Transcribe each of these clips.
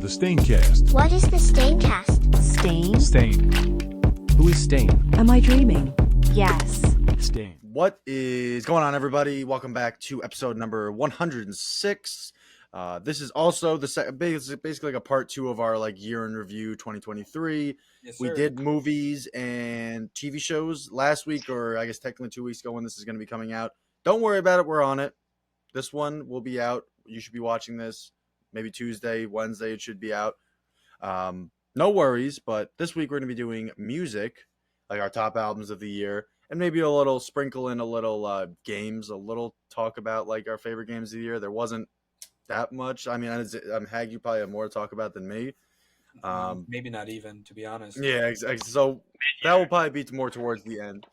The Staincast. What is the Staincast? Stain? Stain. Who is Stain? Am I dreaming? Yes. Stain. What is going on, everybody? Welcome back to episode number 106. This is also basically like a part two of our year in review 2023. Yes, We sir. did movies and TV shows last week, or I guess technically 2 weeks ago when this is going to be coming out. Don't worry about it. We're on it. This one will be out. You should be watching this maybe Tuesday, Wednesday. It should be out. No worries. But this week we're going to be doing music, like our top albums of the year. And maybe a little sprinkle in a little games, a little talk about like our favorite games of the year. There wasn't that much. I mean, I'm Hag, you probably have more to talk about than me. Maybe not even, to be honest. Yeah, exactly. So that will probably be more towards the end.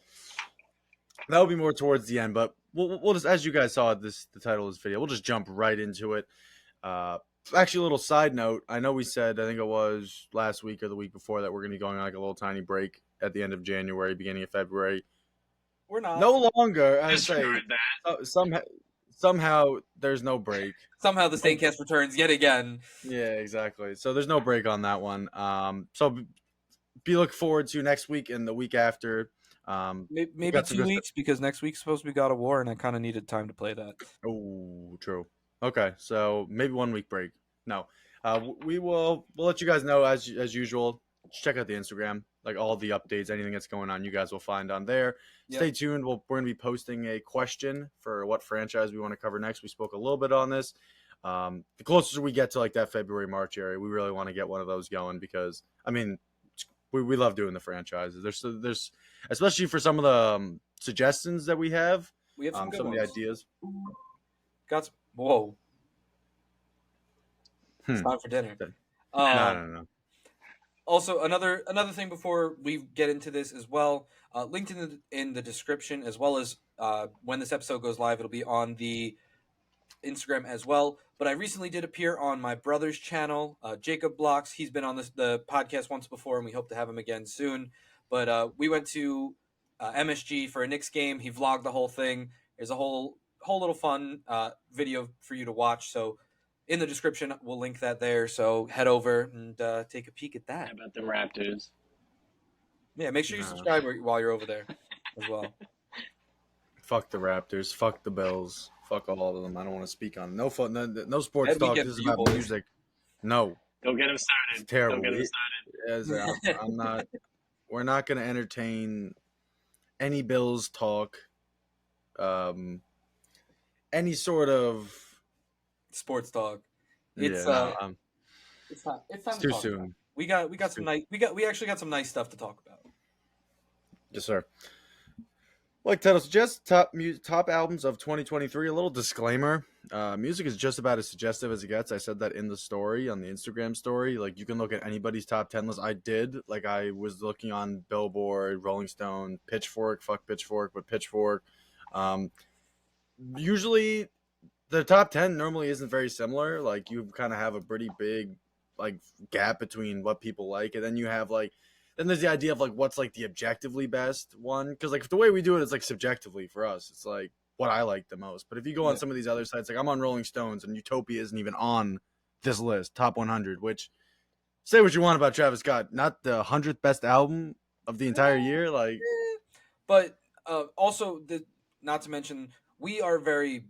That will be more towards the end, but we'll just, as you guys saw the title of this video, we'll just jump right into it. Actually, a little side note. I know we said, I think it was last week or the week before, that we're going to be going on like a little tiny break at the end of January, beginning of February. We're not. No longer, I say. Somehow there's no break. Somehow the Staincast returns yet again. Yeah, exactly. So there's no break on that one. So be look forward to next week and the week after. Maybe got some 2 good weeks, because next week's supposed to be God of War, and I kind of needed time to play that. Oh, true. Okay, so maybe 1 week break. No, we'll let you guys know as usual. Just check out the Instagram, like all the updates, anything that's going on, you guys will find on there. Yep. Stay tuned. We're going to be posting a question for what franchise we want to cover next. We spoke a little bit on this. The closer we get to like that February, March area, we really want to get one of those going because, I mean, we love doing the franchises. There's especially for some of the suggestions that we have. We have some good some of ones. the ideas. Got some, whoa. Hmm. It's time for dinner. No. Also, another thing before we get into this as well, linked in the description, as well as when this episode goes live, it'll be on the Instagram as well. But I recently did appear on my brother's channel, Jacob Blocks. He's been on the podcast once before, and we hope to have him again soon. But we went to MSG for a Knicks game. He vlogged the whole thing. There's a whole little fun video for you to watch. So in the description, we'll link that there. So head over and take a peek at that. How about the Raptors? Yeah, make sure you subscribe while you're over there as well. Fuck the Raptors. Fuck the Bills. Fuck all of them. I don't want to speak on no sports That'd be talk. good This is for you about boys. music. No, Don't get them started. it's terrible. Don't get them started. I'm not. We're not going to entertain any Bills talk. Any sort of Sports talk. It's it's time it's to too talk soon. about it. We got some nice we actually got some nice stuff to talk about. Yes, sir. Like title suggests, top albums of 2023. A little disclaimer: music is just about as suggestive as it gets. I said that in the story, on the Instagram story. Like, you can look at anybody's top 10 list. I did. Like, I was looking on Billboard, Rolling Stone, Pitchfork. Fuck Pitchfork, but Pitchfork. Usually, the top 10 normally isn't very similar. Like, you kind of have a pretty big gap between what people like, and then you have then there's the idea of what's the objectively best one, because the way we do it is subjectively for us. It's what I like the most. But if you go on some of these other sites, I'm on Rolling Stones, and Utopia isn't even on this list, top 100. Which, say what you want about Travis Scott, not the 100th best album of the entire year. But also, not to mention, we are very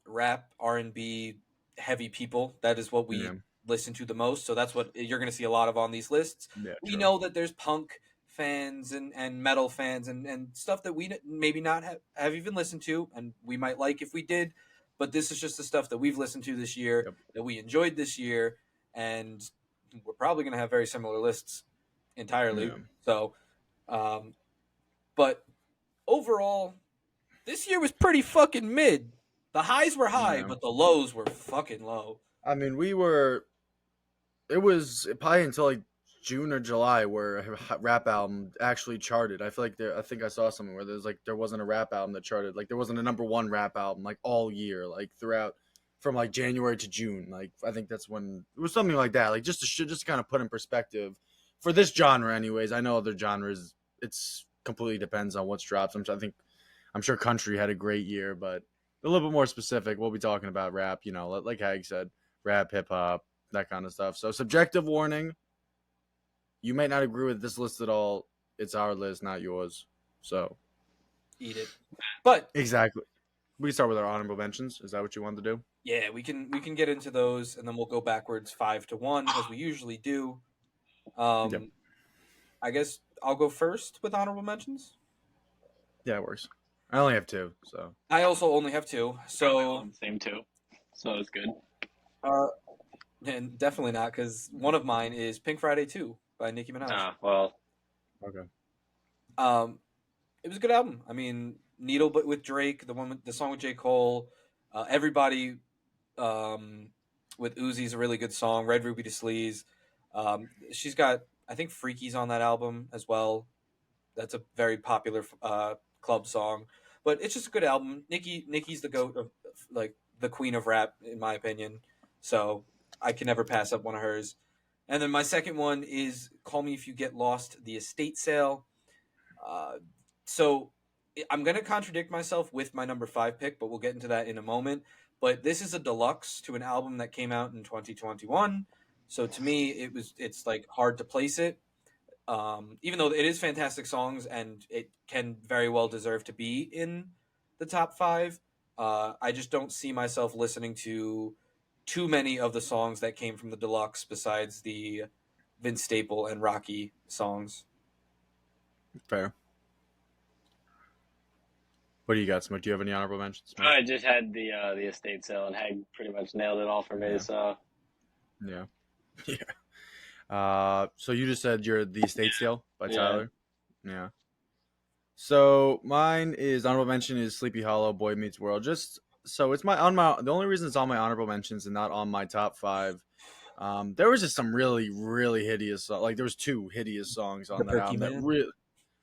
rap, R&B heavy people. That is what we listen to the most. So that's what you're going to see a lot of on these lists. Yeah, we true. know that there's punk fans and metal fans and stuff that we maybe not have even listened to, and we might like if we did. But this is just the stuff that we've listened to this year, that we enjoyed this year, and we're probably going to have very similar lists entirely. Yeah. So, but overall, this year was pretty fucking mid. The highs were high, but the lows were fucking low. I mean, it was probably until June or July where a rap album actually charted. I feel I think I saw something where there wasn't a rap album that charted. There wasn't a number one rap album all year, throughout, from January to June. I think that's when it was something like that. Just to kind of put in perspective for this genre, anyways. I know other genres, it's completely depends on what's drops. I'm sure country had a great year, but a little bit more specific, we'll be talking about rap. Like Hag said, rap, hip hop, that kind of stuff. So subjective warning. You may not agree with this list at all. It's our list, not yours. So Eat it. But exactly. We can start with our honorable mentions. Is that what you wanted to do? yeah, we can get into those, and then we'll go backwards 5-1 as we usually do. Yep. I guess I'll go first with honorable mentions. Yeah, it works. I only have 2, so I also only have 2, so Same too. So it's good. and definitely not because one of mine is Pink Friday 2 by Nicki Minaj. Well, okay. It was a good album. I mean, Needle, but with Drake, the song with J. Cole, everybody with Uzi's a really good song. Red Ruby to Sleaze. She's got, I think, Freaky's on that album as well. That's a very popular club song, but it's just a good album. Nicki's the goat of like the queen of rap in my opinion. So I can never pass up one of hers. And then my second one is Call Me If You Get Lost, The Estate Sale. So I'm going to contradict myself with my number 5 pick, but we'll get into that in a moment. But this is a deluxe to an album that came out in 2021. So to me, it's like hard to place it. Even though it is fantastic songs and it can very well deserve to be in the top 5, I just don't see myself listening to too many of the songs that came from the deluxe besides the Vince Staple and Rocky songs. Fair. What do you got, Smoke? Do you have any honorable mentions? Smoke? I just had the estate sale, and Hag pretty much nailed it all for me. Yeah. So Yeah. Yeah. So you just said you're The Estate Sale by Yeah. Tyler? Yeah. So mine is honorable mention is Sleepy Hollow, Boy Meets World. Just so it's the only reason it's on my honorable mentions and not on my top 5. There was just some really, really hideous like there was 2 hideous songs on The that Perky album. Man?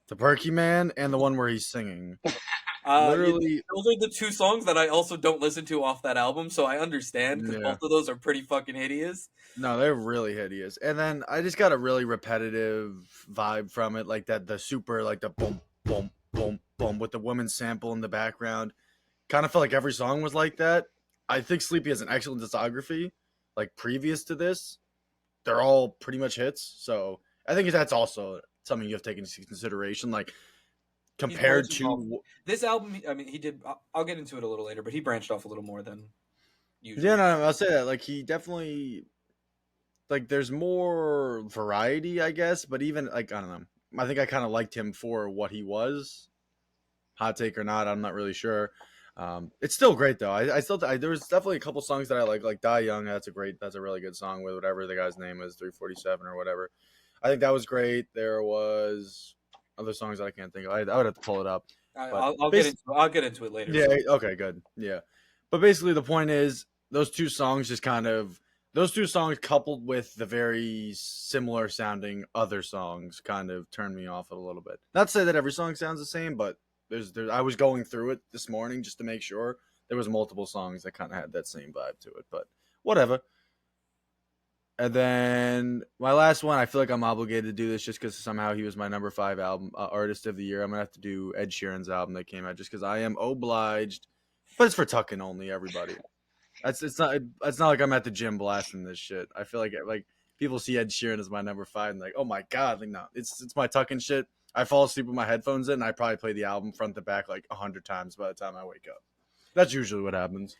The Perky Man and the one where he's singing. Literally, those are the 2 songs that I also don't listen to off that album, so I understand because Yeah. both of those are pretty fucking hideous. No, they're really hideous. And then I just got a really repetitive vibe from it, like that the super like the boom boom boom boom with the woman sample in the background. Kind of felt like every song was like that. I think Sleepy has an excellent discography. Like previous to this, they're all pretty much hits. So I think that's also something you have to take into consideration. Like compared branching off. to This album, I mean, he did. I'll get into it a little later, but he branched off a little more than usual. yeah, no, I'll say that. Like he definitely like there's more variety, I guess. But even like I don't know. I think I kind of liked him for what he was. Hot take or not, I'm not really sure. It's still great though. I still there was definitely a couple songs that I like Die Young. That's a really good song with whatever the guy's name is, 347 or whatever. I think that was great. There was other songs that I can't think of. I would have to pull it up. I'll get into it later. Yeah. So. Okay. Good. Yeah. But basically, the point is those 2 songs those 2 songs coupled with the very similar sounding other songs kind of turned me off a little bit. Not to say that every song sounds the same, but I was going through it this morning just to make sure there was multiple songs that kind of had that same vibe to it, but whatever. And then my last one, I feel like I'm obligated to do this just because somehow he was my number 5 album artist of the year. I'm gonna have to do Ed Sheeran's album that came out just because I am obliged. But it's for tucking only, everybody. It's not like I'm at the gym blasting this shit. I feel like people see Ed Sheeran as my number 5 and like, oh my god, like no, it's my tucking shit. I fall asleep with my headphones in, and I probably play the album front to back like 100 times by the time I wake up. That's usually what happens.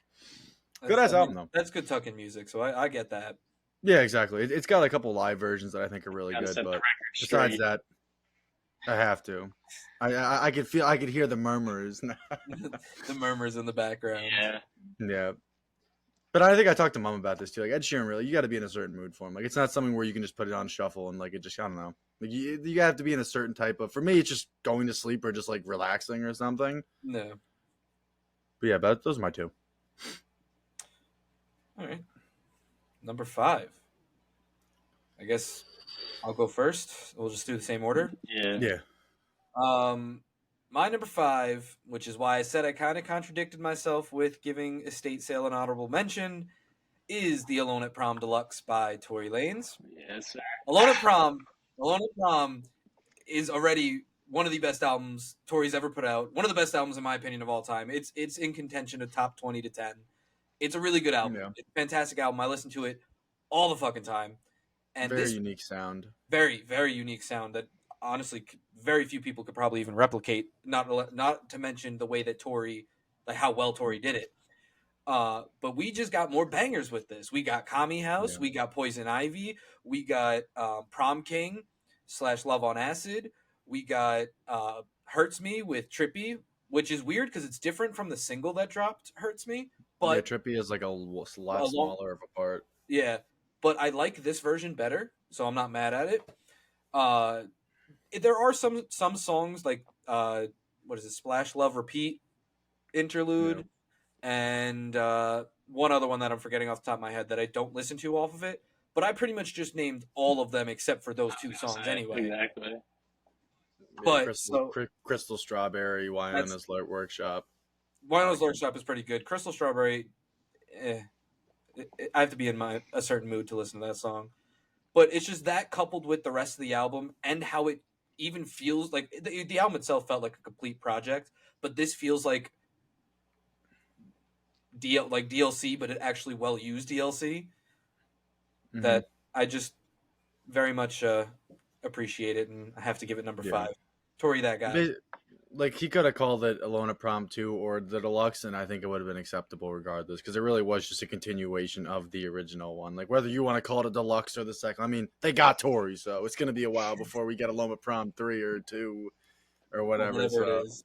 Good ass album though. That's good tucking music, so I get that. Yeah, exactly. It's got a couple live versions that I think are really Gotta good, set the but record besides straight. that, I have to. I could hear the murmurs. The murmurs in the background. Yeah. Yeah. But I think I talked to Mom about this too. Like Ed Sheeran, really, you got to be in a certain mood for him. Like it's not something where you can just put it on shuffle and like it just I don't know. Like you have to be in a certain type of. For me, it's just going to sleep or just like relaxing or something. No. But yeah, but those are my 2. All right. Number 5. I guess I'll go first. We'll just do the same order. Yeah. Yeah. My number 5, which is why I said I kind of contradicted myself with giving Estate Sale an honorable mention, is the Alone at Prom Deluxe by Tory Lanez. Yes, sir. Alone at Prom is already one of the best albums Tory's ever put out. One of the best albums, in my opinion, of all time. It's in contention of top 20 to 10. It's a really good album. Yeah. It's a fantastic album. I listen to it all the fucking time. And Very this unique sound. very, very unique sound that honestly very few people could probably even replicate. Not to mention the way that Tori, like how well Tori did it. But we just got more bangers with this. We got Kami House, Yeah. we got Poison Ivy, we got Prom King / Love on Acid, we got Hurts Me with Trippy, which is weird because it's different from the single that dropped, Hurts Me. Yeah, But Trippy is like a a lot long, smaller of a part. yeah, but I like this version better, so I'm not mad at it. Uh, there are some songs like what is it, Splash Love Repeat interlude, and one other one that I'm forgetting off the top of my head that I don't listen to off of it. But I pretty much just named all of them except for those two songs anyway. Exactly. Yeah, But Crystal Strawberry, Wyona's Workshop. Wino's Workshop is pretty good. Crystal Strawberry, I have to be in a certain mood to listen to that song. But it's just that coupled with the rest of the album and how it even feels like the album itself felt like a complete project, but this feels like DLC, but it actually well used DLC. Mhm. That I just very much appreciate it, and I have to give it number 5. Tori, that guy. Like he could have called it Alone at Prom 2 or the deluxe, and I think it would have been acceptable regardless, because it really was just a continuation of the original one. Like whether you want to call it a deluxe or the second, I mean, they got Tori, so it's gonna be a while before we get Alone at Prom 3 or 2 or whatever. It is.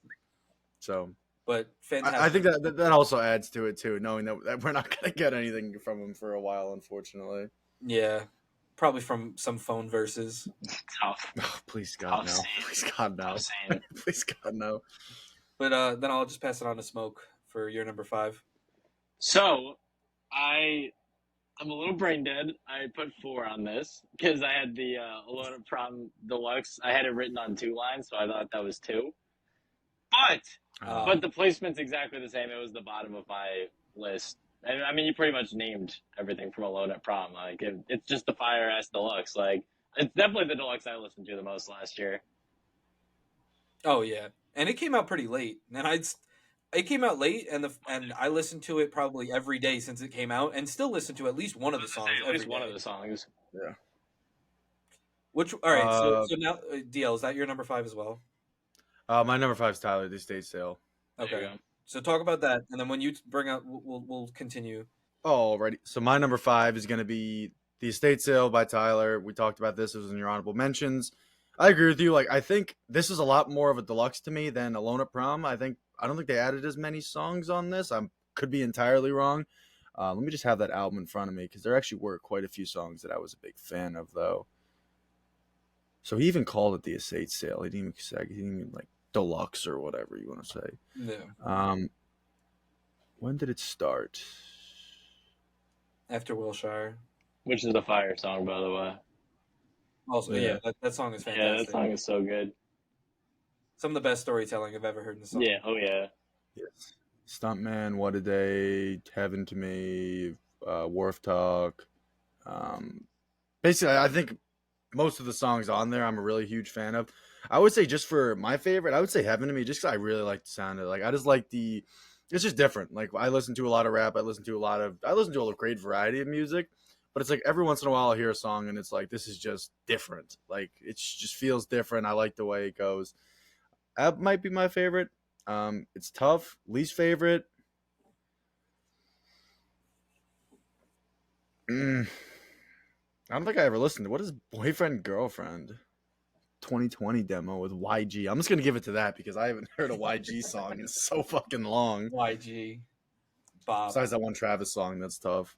So, But fantastic. I think that also adds to it too, knowing that we're not gonna get anything from him for a while, unfortunately. Yeah, probably from some phone verses. Tough. Oh, please God no! Please God no! Please God no! But then I'll just pass it on to Smoke for your number 5. So, I'm a little brain dead. I put 4 on this because I had the Alone at Prom Deluxe. I had it written on 2 lines, so I thought that was 2. But the placement's exactly the same. It was the bottom of my list. And, I mean, you pretty much named everything from Alone at Prom. Like it's just the fire ass deluxe. Like it's definitely the deluxe I listened to the most last year. Oh yeah, and it came out pretty late. And it came out late, and I listened to it probably every day since it came out, and still listen to at least one of the songs. At least one of the songs. Yeah. Which all right? So now, DL, is that your number 5 as well? My number 5 is Tyler, The Estate Sale. Okay. So talk about that, and then when you bring up, we'll continue. Alrighty. So my number 5 is going to be The Estate Sale by Tyler. We talked about this. It was in your honorable mentions. I agree with you. Like I think this is a lot more of a deluxe to me than Alone at Prom. I don't think they added as many songs on this. I could be entirely wrong. Let me just have that album in front of me because there actually were quite a few songs that I was a big fan of, though. So he even called it The Estate Sale. He didn't even like deluxe or whatever you want to say. Yeah. When did it start? After Wilshire. Which is a fire song, by the way. Also, yeah, that song is fantastic. Yeah, that song is so good. Some of the best storytelling I've ever heard in a song. Yeah, oh yeah. Yes. Stuntman, What a Day, Heaven to Me, Wharf Talk. Basically, I think most of the songs on there I'm a really huge fan of. I would say just for my favorite, I would say Heaven to Me, just because I really like the sound of it. Like, I just like it's just different. Like, I listen to a lot of rap. I listen to a great variety of music. But it's like every once in a while I'll hear a song and it's like, this is just different. Like, it just feels different. I like the way it goes. That might be my favorite. It's tough. Least favorite. I don't think I ever listened to. What is Boyfriend Girlfriend 2020 demo with YG? I'm just gonna give it to that because I haven't heard a YG song in so fucking long. YG. Bob. Besides that one Travis song, that's tough.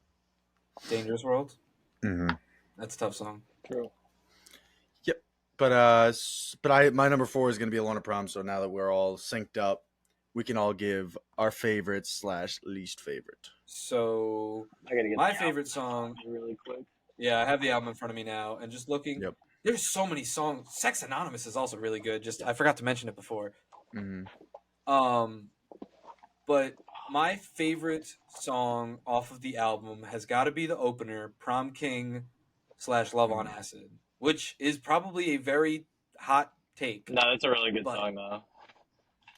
Dangerous World. Mm-hmm. That's a tough song. True. Yep. But my number 4 is gonna be Alone at Prom. So now that we're all synced up, we can all give our favorite / least favorite. So I gotta get my favorite song really quick. Yeah, I have the album in front of me now, and just looking. Yep. There's so many songs. Sex Anonymous is also really good. Just I forgot to mention it before. Mm-hmm. But my favorite song off of the album has got to be the opener, Prom King / Love on Acid, which is probably a very hot take. No, that's a really good song, though.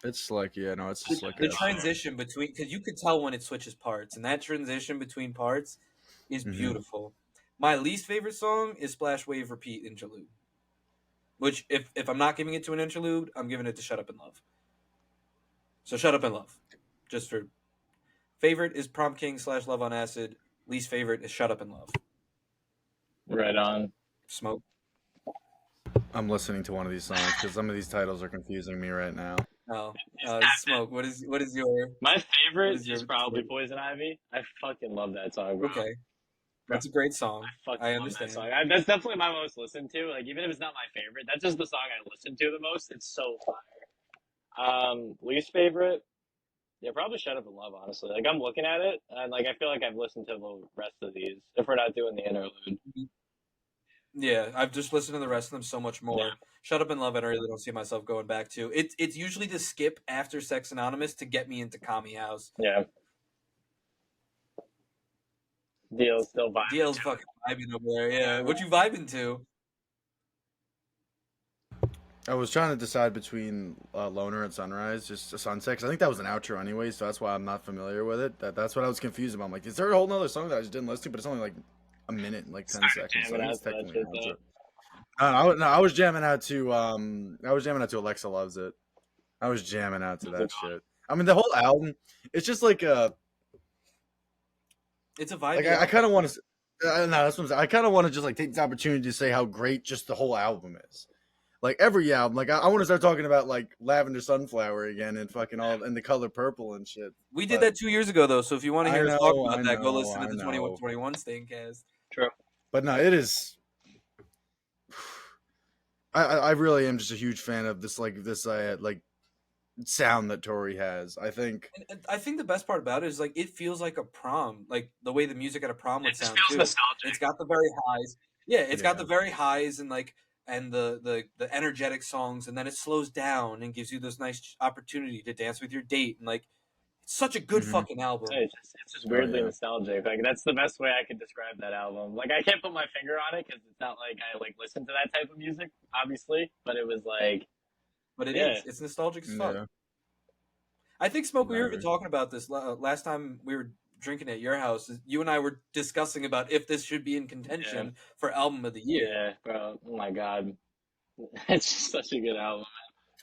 It's like, it's just like the transition between, because you could tell when it switches parts, and that transition between parts is beautiful. My least favorite song is Splash Wave Repeat Interlude. Which, if I'm not giving it to an interlude, I'm giving it to Shut Up and Love. So Shut Up and Love. Just for favorite is Prom King / Love on Acid. Least favorite is Shut Up and Love. Right on. Smoke. I'm listening to one of these songs because some of these titles are confusing me right now. Oh, Smoke. What is your? My favorite is your is probably favorite? Poison Ivy. I fucking love that song, bro. Okay, that's a great song. I fucking I love understand. that song. That's definitely my most listened to. Like, even if it's not my favorite, that's just the song I listen to the most. It's so fire. Least favorite? Yeah, probably Shut Up and Love, honestly. Like, I'm looking at it, and, like, I feel like I've listened to the rest of these, if we're not doing the interlude. Yeah, I've just listened to the rest of them so much more. Yeah. Shut Up and Love, I really don't see myself going back to. It's usually the skip after Sex Anonymous to get me into Commie House. Yeah. Deal's still vibing. DL's fucking vibing over there. Yeah, what you vibing to? I was trying to decide between Loner and Sunrise, just a Sunset, 'cause I think that was an outro anyway, so that's why I'm not familiar with it. That's what I was confused about. I'm like, is there a whole nother song that I just didn't listen to? But it's only like a minute and like 10 seconds. So I think it's technically an outro. I was jamming out to Alexa Loves It. I was jamming out to that shit. I mean, the whole album, it's just like it's a vibe. Like I kind of want to. No, that's what I'm saying. I kind of want to just like take this opportunity to say how great just the whole album is. Like every album, like I want to start talking about like Lavender Sunflower again and fucking all and the color purple and shit. We did that 2 years ago though, so if you want to hear us talk about that, go listen to the 2121 Staincast. True. But no, it is. I really am just a huge fan of this like sound that Tori has. I think the best part about it is like it feels like a prom, like the way the music at a prom would sound too. Nostalgic. It's got the very highs. Yeah, it's got the very highs and like the energetic songs, and then it slows down and gives you this nice opportunity to dance with your date, and like it's such a good fucking album. It's just weirdly nostalgic. Like that's the best way I could describe that album. Like I can't put my finger on it because it's not like I like listen to that type of music, obviously. But it was like, but it is. It's nostalgic as fuck. Yeah. I think Smoke. We were even talking about this last time we were drinking at your house. You and I were discussing about if this should be in contention for album of the year. Yeah, bro. Oh my god, it's just such a good album.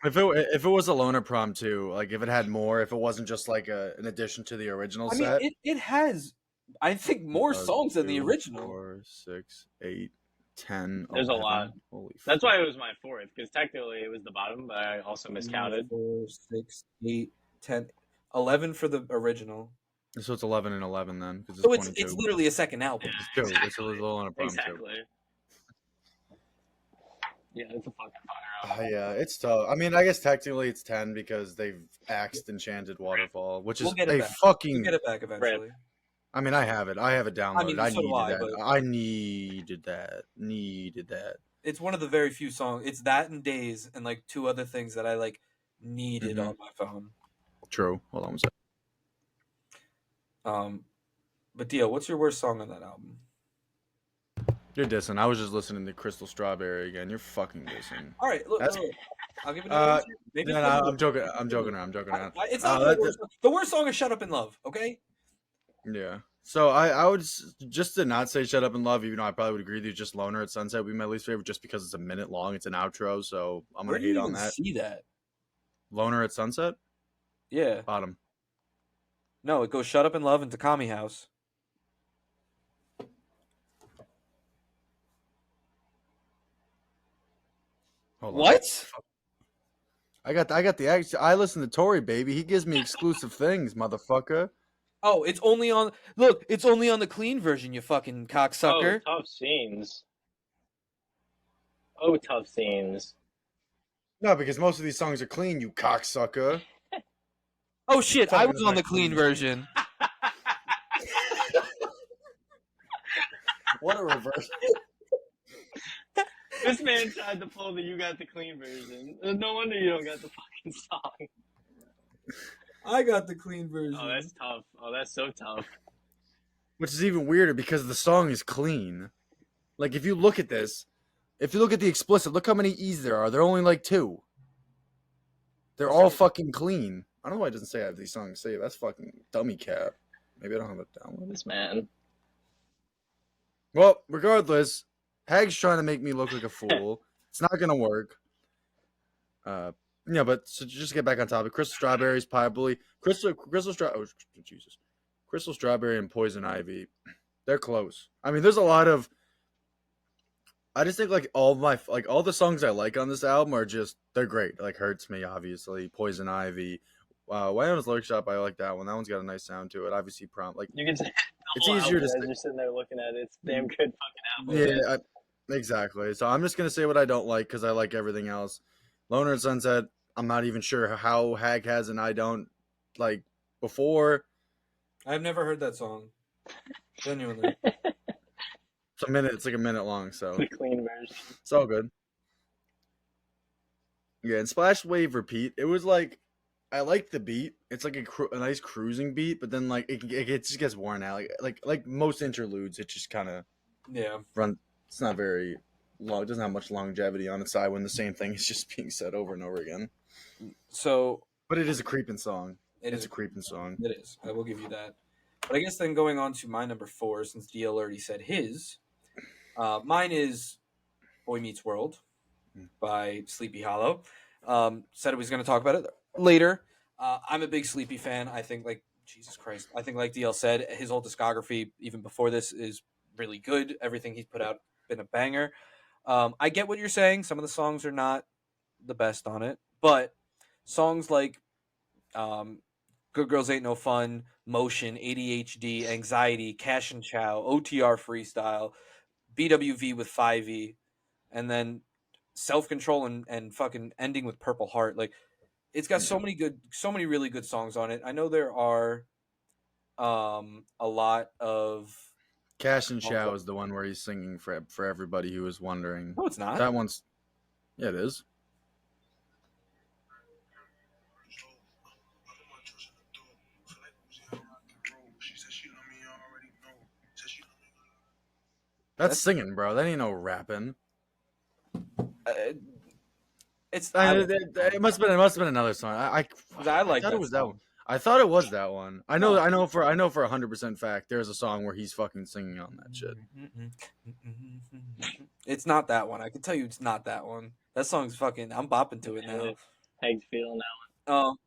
If it was a Loner Prom too, like if it had more, if it wasn't just like an addition to the original set. I mean, it has, I think, more songs than the original. 4, 6, 8, 10. There's 11. a lot. Holy That's why it was my fourth, because technically it was the bottom, but I also miscounted. 4, 6, 8, 10, 11 for the original. So it's 11 and 11 then. So it's literally a second album. Yeah, exactly. It's a Loner Prom exactly. too. Yeah, it's a fucking fire album. Yeah, it's tough. I mean, I guess technically it's 10 because they've axed Enchanted Waterfall, which is fucking. We'll get it back eventually. I mean, I have it. I have it downloaded. I needed that. Needed that. It's one of the very few songs. It's that and Days and like two other things that I like needed on my phone. True. Hold on a second. But Dio, what's your worst song on that album? You're dissing. I was just listening to Crystal Strawberry again. You're fucking dissing. All right, look. I'll give it another maybe. No, I'm joking. I'm joking around. It's not the worst song is "Shut Up and Love." Okay. Yeah. So I would just to not say "Shut Up and Love," even though I probably would agree with you. Just "Loner at Sunset" would be my least favorite, just because it's a minute long. It's an outro, so I'm gonna hate on that. See that? "Loner at Sunset." Yeah. Bottom. No, it goes "Shut Up and Love" into "Commie House." What? I got the I listen to Tori, baby. He gives me exclusive things, motherfucker. Oh, it's only on the clean version, you fucking cocksucker. Oh, tough scenes. Oh, tough scenes. No, because most of these songs are clean, you cocksucker. Oh shit, I was on the clean version. What a reverse. This man tried to pull the "you got the clean" version. No wonder you don't got the fucking song. I got the clean version. Oh, that's tough. Oh, that's so tough. Which is even weirder because the song is clean. Like, if you look at this, if you look at the explicit, look how many E's there are. There are only like 2. They're all fucking clean. I don't know why it doesn't say I have these songs saved. That's fucking dummy cap. Maybe I don't have it downloaded. This man. Well, regardless, Hag's trying to make me look like a fool. It's not gonna work. Yeah, but so just to get back on topic, Crystal Strawberry's probably Jesus, Crystal Strawberry and Poison Ivy. They're close. I mean, there's a lot of. I just think like all the songs I like on this album are just they're great. Like Hurts Me, obviously, Poison Ivy. Wyoming's Lyric Shop, I like that one. That one's got a nice sound to it. Obviously, Prompt. Like You can say the it's whole easier album to as say. you're sitting there looking at it. It's a damn good fucking album. Yeah, exactly. So I'm just gonna say what I don't like because I like everything else. Loner and Sunset. I'm not even sure how Hag has and I don't like before. I've never heard that song. Genuinely. It's a minute. It's like a minute long, so The clean version. it's all good. Yeah, and Splash Wave Repeat. It was like I like the beat. It's like a nice cruising beat, but then like it just gets worn out. Like most interludes, it just kind of Yeah. run. It's not very long. It doesn't have much longevity on its side when the same thing is just being said over and over again. So But it is a creeping song. it It's is a creeping song. It is. I will give you that. But I guess then going on to my number 4, since DL already said his, mine is Boy Meets World by Sleepy Hollow. Said he was going to talk about it later. I'm a big Sleepy fan. I think, like, Jesus Christ, I think, like DL said, his whole discography, even before this, is really good. Everything he's put out been a banger. I get what you're saying. Some of the songs are not the best on it, but songs like Good Girls Ain't No Fun, Motion, ADHD, Anxiety, Cash and Chow, OTR Freestyle, BWV with 5E, and then Self Control and fucking ending with Purple Heart. Like, it's got so many really good songs on it. I know there are a lot of. Cash and Chow is the one where he's singing for everybody who was wondering. No, it's not. That one's. Yeah, it is. That's singing, bro. That ain't no rapping. It's. It must have been another song. I like thought that it was that song. one. I thought it was that one. I know for 100% fact there's a song where he's fucking singing on that shit. It's not that one. I can tell you it's not that one. That song's fucking. I'm bopping to it now. Hag's feeling that one.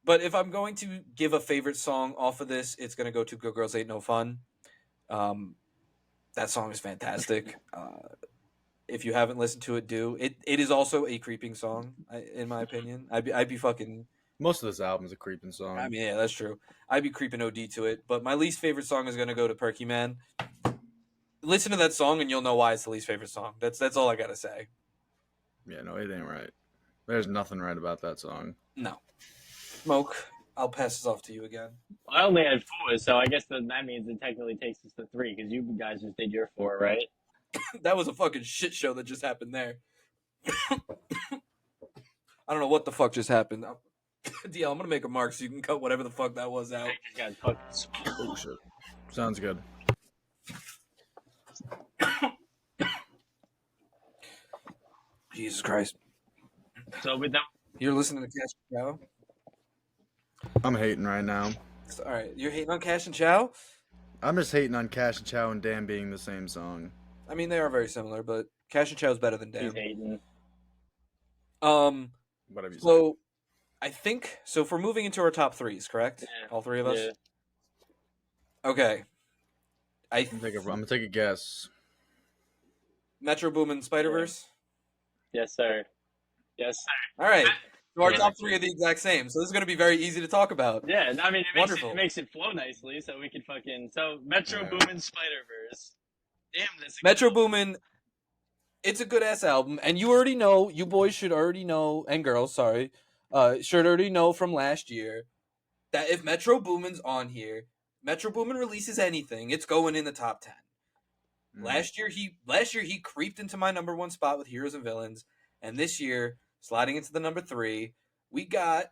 But if I'm going to give a favorite song off of this, it's gonna go to Good Girls Ain't No Fun. That song is fantastic. If you haven't listened to it, do it. It is also a creeping song, in my opinion. I'd be fucking. Most of this album's a creeping song. I mean, yeah, that's true. I'd be creeping OD to it. But my least favorite song is gonna go to Perky Man. Listen to that song and you'll know why it's the least favorite song. That's all I gotta say. Yeah, no, it ain't right. There's nothing right about that song. No. Smoke, I'll pass this off to you again. Well, I only had 4, so I guess that means it technically takes us to 3 because you guys just did your 4, right? That was a fucking shit show that just happened there. I don't know what the fuck just happened. DL, I'm gonna make a mark so you can cut whatever the fuck that was out. You guys fucking smoked. Oh shit. Sounds good. Jesus Christ. So with that, You're listening to Cash and Chow? I'm hating right now. Alright, you're hating on Cash and Chow? I'm just hating on Cash and Chow and Damn being the same song. I mean, they are very similar, but Cash and Chow is better than he's Damn. hating. Whatever you say. So I think so. If we're moving into our top 3s, correct? Yeah. All 3 of us. Yeah. Okay. I'm gonna take a guess. Metro Boomin Spider Verse. Yes, sir. Yes, sir. All right. So our Yeah. top 3 are the exact same. So this is going to be very easy to talk about. Yeah, I mean, Wonderful. it makes it flow nicely, so we could fucking Metro Yeah. Boomin Spider Verse. Damn, this Metro Boomin. It's a good ass album, and you already know. You boys should already know, and girls, sorry, should already know from last year that if Metro Boomin's on here, Metro Boomin releases anything, it's going in the top 10. Last year he creeped into my number 1 spot with Heroes and Villains, and this year sliding into the number 3, we got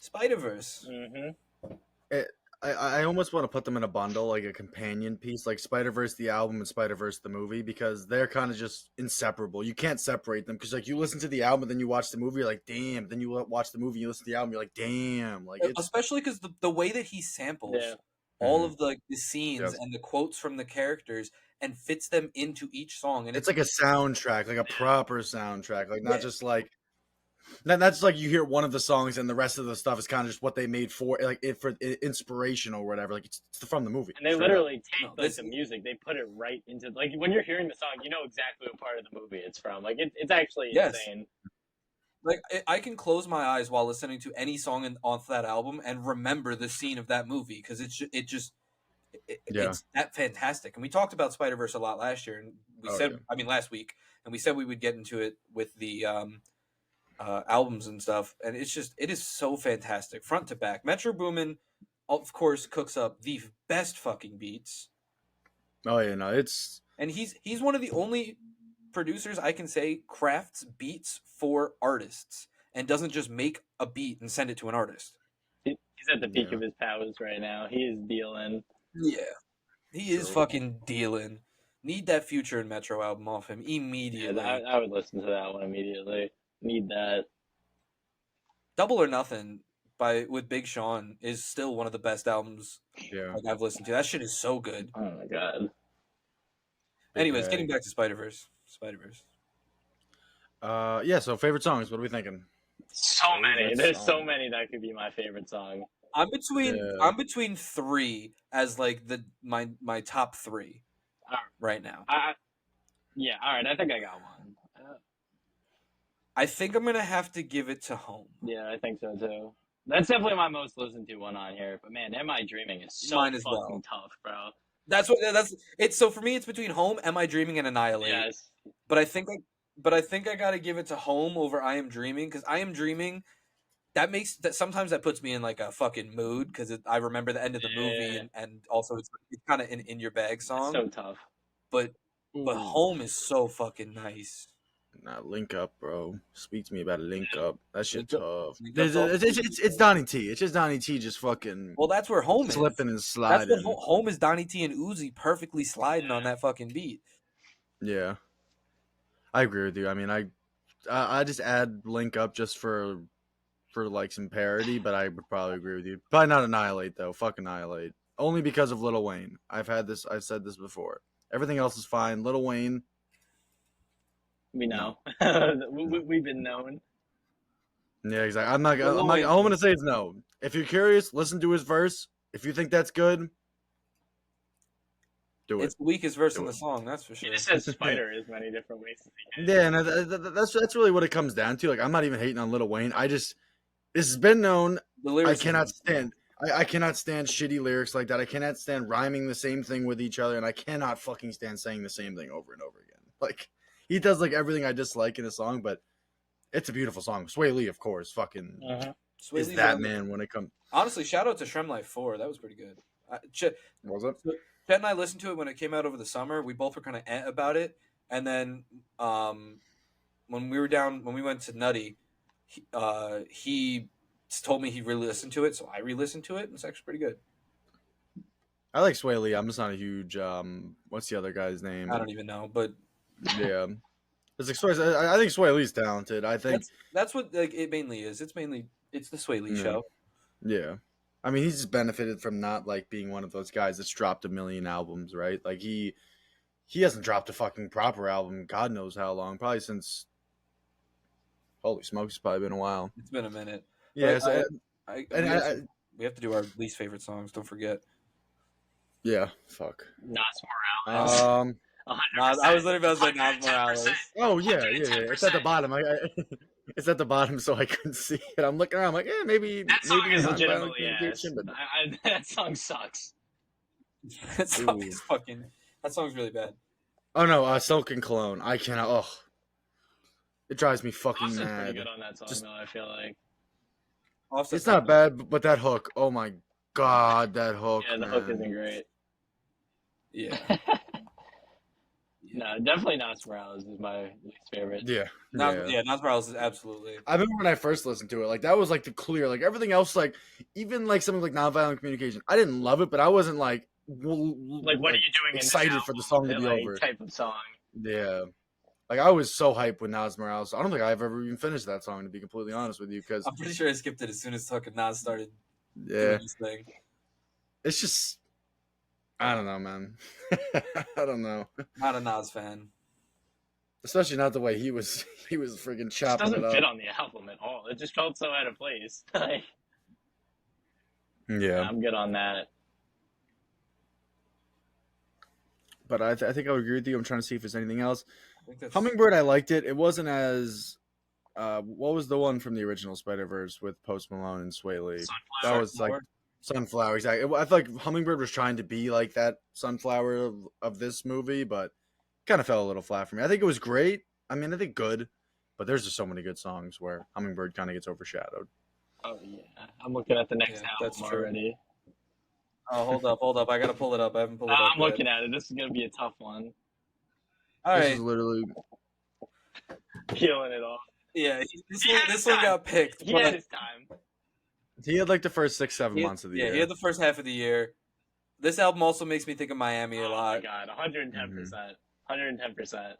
Spider-Verse. Mm-hmm. I almost want to put them in a bundle, like a companion piece, like Spider-Verse the album and Spider-Verse the movie, because they're kind of just inseparable. You can't separate them because, like, you listen to the album and then you watch the movie, you're like, damn. Then you watch the movie, you listen to the album, you're like, damn. Like, it's Especially because the way that he samples Yeah. all of the scenes Yes. and the quotes from the characters, and fits them into each song. And It's like a soundtrack, like a proper soundtrack, like not Yeah. just like that's like you hear one of the songs and the rest of the stuff is kind of just what they made for like it for inspiration or whatever. Like it's from the movie. And they straight up. literally take No, like this- the music, they put it right into like when you're hearing the song, you know exactly what part of the movie it's from. Like it's actually Yes. insane. Like I can close my eyes while listening to any song off that album and remember the scene of that movie because it's that fantastic. And we talked about Spider-Verse a lot last year, and we last week, and we said we would get into it with the albums and stuff. And it is so fantastic, front to back. Metro Boomin, of course, cooks up the best fucking beats. Oh yeah, no, it's And he's one of the only producers I can say crafts beats for artists and doesn't just make a beat and send it to an artist. He's at the peak Yeah. of his powers right now. He is dealing. Yeah. He is True. fucking dealing. Need that Future and Metro album off him immediately. Yeah, I would listen to that one immediately. Need that. Double or Nothing with Big Sean is still one of the best albums yeah. I've listened to. That shit is so good. Oh my god. Anyways, bag. getting back to Spider-Verse. Yeah. So favorite songs. What are we thinking? So many. Favorite There's so song. many that could be my favorite song. I'm Yeah. between three as like my top three right now. Yeah, all right. I think I got one. I think I'm gonna have to give it to Home. Yeah, I think so too. That's definitely my most listened to one on here. But man, Am I Dreaming is so Mine fucking as well. tough, bro. That's it's. So for me, it's between Home, Am I Dreaming, and Annihilate. Yes. But I think I gotta give it to Home over I Am Dreaming because I Am Dreaming. That sometimes that puts me in like a fucking mood because I remember the end of the movie Yeah. and also it's kind of in your bag It's song. so tough. But Ooh. Home is so fucking nice. Nah, Link Up, bro. Speak to me about a Link Up. That shit Link Up- tough. Link Up's all- It's Donnie T. It's just Donnie T just fucking Well, that's where Home is. slipping and That's sliding. what Home is. Donnie T and Uzi perfectly sliding on that fucking beat. Yeah, I agree with you. I mean, I just add Link Up just for like some parody, but I would probably agree with you. Probably not Annihilate though. Fuck Annihilate. Only because of Lil Wayne. I've said this before. Everything else is fine. Lil Wayne. We know. We've been known. Yeah, exactly. I'm Lil Wayne- all I'm gonna say is no. If you're curious, listen to his verse. If you think that's good, do it. It's the weakest verse Do in the it. song, that's for He sure. just says spider as many different ways as he can. Yeah, and that's really what it comes down to. Like, I'm not even hating on Lil Wayne. This has been known. The I lyrics cannot stand. I cannot stand shitty lyrics like that. I cannot stand rhyming the same thing with each other, and I cannot fucking stand saying the same thing over and over again. Like, he does like everything I dislike in a song, but it's a beautiful song. Sway Lee, of course, fucking Sway is Lee's that on- man when it comes. Honestly, shout out to Shrem Life 4. That was pretty good. Chet Was it? and I listened to it when it came out over the summer. We both were kind of about it. And then when we went to Nutty, he told me he re-listened to it, so I re-listened to it, and it's actually pretty good. I like Sway Lee. I'm just not a huge. What's the other guy's name? I don't even know, but Yeah, it's like I think Sway Lee's talented. I think. that's what like it mainly is. It's the Sway Lee Yeah. show. Yeah. I mean, he's just benefited from not like being one of those guys that's dropped a million albums, right? Like he hasn't dropped a fucking proper album, God knows how long, probably since. Holy smokes, it's probably been a while. It's been a minute. Yeah, But so, we have to do our least favorite songs. Don't forget. yeah, fuck. Nas Morales. 100%. I was literally about to say Nas 110%. Morales. Oh yeah. It's at the bottom. It's at the bottom, so I couldn't see it. I'm looking around, I'm like, maybe. That song maybe is nonviolent legitimately ass. communication, but That song sucks. That song Ooh. is fucking. That song's really bad. oh no, Silken Cologne. I cannot. Oh, it drives me fucking Austin's pretty mad. good on that song, Just- though, I feel like. Offset's It's not bad, but that hook. Oh my god, that hook. Yeah, the man. hook isn't great. Yeah. No, definitely Nas Morales is my least favorite. Yeah. Nas Morales is absolutely. I remember when I first listened to it, like that was like the clear, like everything else, like even like something like nonviolent communication. I didn't love it, but I wasn't like Like, what are you doing excited in this for the album? song to be Like, over. type of song. Yeah, like I was so hyped with Nas Morales. I don't think I've ever even finished that song, to be completely honest with you, because I'm pretty sure I skipped it as soon as fucking Nas started yeah, doing this thing. it's just I don't know, man. I don't know. Not a Nas fan. Especially not the way he was. He was freaking It just chopping it doesn't up. fit on the album at all. It just felt so out of place. Like, Yeah, I'm good on that. but I think I would agree with you. I'm trying to see if there's anything else. I think that's Hummingbird, I liked it. It wasn't as. What was the one from the original Spider-Verse with Post Malone and Sway Lee? That was like Sunflower. Exactly. I feel like Hummingbird was trying to be like that Sunflower of this movie, but kind of fell a little flat for me. I think it was great. I mean, I think good, but there's just so many good songs where Hummingbird kind of gets overshadowed. Oh yeah, I'm looking at the next Yeah, album that's true. already. Oh, hold up. I gotta pull it up. I haven't pulled it up. I'm looking at it. This is gonna be a tough one. All This right. is literally Peeling it off. Yeah, this one got picked. He but- had his time. he had like the first 6-7 he had- months of the yeah, year. he had the first half of the year. This album also makes me think of Miami a Oh my lot. god, 110%. 110%.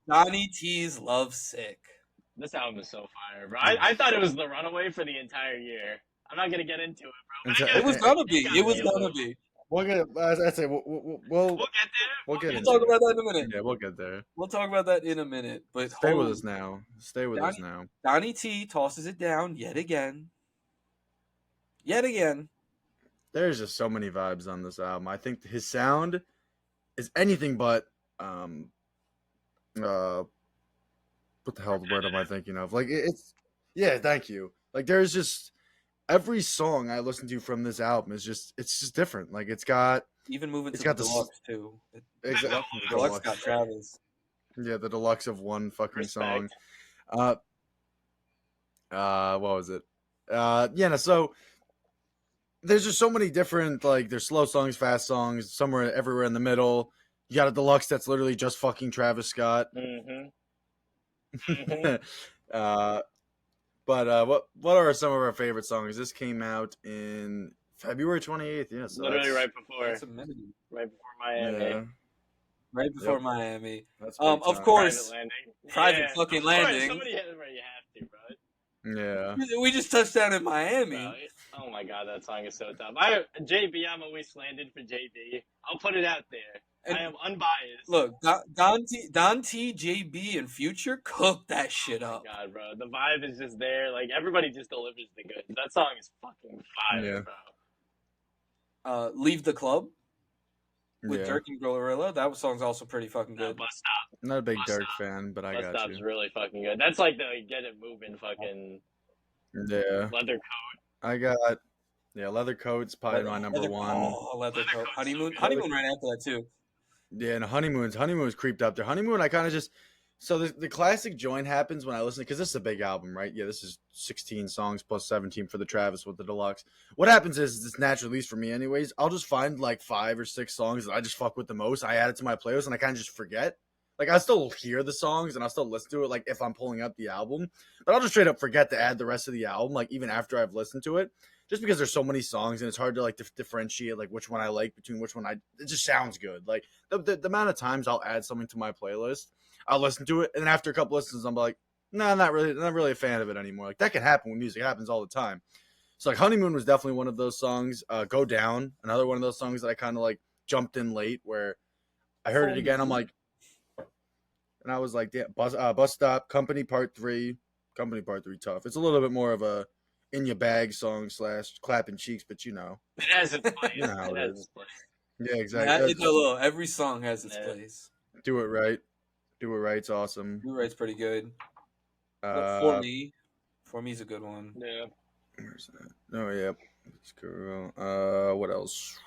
Donnie T's Love Sick. This album is so fire, bro. I thought it was the runaway for the entire year. I'm not gonna get into it, bro. It's But a- It was gonna be. got It was me a gonna little. be. We'll get. I'd say we'll We'll get there. we'll get We'll into talk it. about that in a minute. Yeah, we'll get there. We'll talk about that in a minute. But Stay with holy- us now. Stay with us now. Donnie T tosses it down yet again. Yet again. There's just so many vibes on this album. I think his sound is anything but what the hell the word am I thinking of? Like it's yeah, thank you. Like there's just every song I listen to from this album is just it's just different. Like it's got Even moving It's to got the the s- deluxe too. exactly The deluxe got Travis. yeah, the deluxe of one fucking Respect. song. What was it? Yeah, no, so there's just so many different like there's slow songs, fast songs, somewhere everywhere in the middle. You got a deluxe that's literally just fucking Travis Scott. Mm-hmm. But what are some of our favorite songs? This came out in February 28th. Yeah, so Literally that's- right before, That's a minute. right before Miami. Yeah, Right before Yep. Miami. that's Of big time. course. Private landing. Private fucking of course, landing. Somebody had it where you have to, bro. Yeah. We just touched down in Miami. Bro, oh my god, that song is so tough. JB, I'm always slandered for JB. I'll put it out there. And I am unbiased. look, Don T, JB, and Future cooked that shit Oh up. my god, bro. The vibe is just there. Like everybody just delivers the goods. That song is fucking fire, Yeah. bro. Leave the Club with Yeah. Dirk and Gorilla. That song's also pretty fucking No, good. Bus Stop. Not a big Bus Dirk Stop. fan, but I Bus got Stop's you. really fucking good. That's like the get it moving fucking Yeah. leather coat. I got Leather Coat's probably my number one. Oh, Leather Leather Coat. Coat's Honeymoon. so good. Honeymoon right after that too. Yeah, and Honeymoon's creeped up there. Honeymoon, I kind of just so the classic joint happens when I listen because this is a big album, right? Yeah, this is 16 songs plus 17 for the Travis with the deluxe. What happens is it's natural, at least for me, anyways. I'll just find like 5 or 6 songs that I just fuck with the most. I add it to my playlist, and I kind of just forget. Like I still hear the songs and I'll still listen to it, like if I'm pulling up the album, but I'll just straight up forget to add the rest of the album, like even after I've listened to it. Just because there's so many songs and it's hard to like differentiate like which one I like between which one it just sounds good. Like the amount of times I'll add something to my playlist, I'll listen to it, and then after a couple listens, I'm like, no, I'm not really a fan of it anymore. Like that can happen with music; it happens all the time. So like Honeymoon was definitely one of those songs. Go Down, another one of those songs that I kind of like jumped in late where I heard it again. I'm like, and I was like, yeah, Bus Stop, Company Part 3, tough. It's a little bit more of a in your bag song / clapping cheeks, but you know. It has its place. You know how It it has is. its place. Yeah, Yeah, exactly. it's a little. Every song has its Yeah. place. Do it right. It's awesome. Blue Right's pretty good. Uh, For me's a good one. Yeah. Where's that? Oh yeah. Let's go. What else?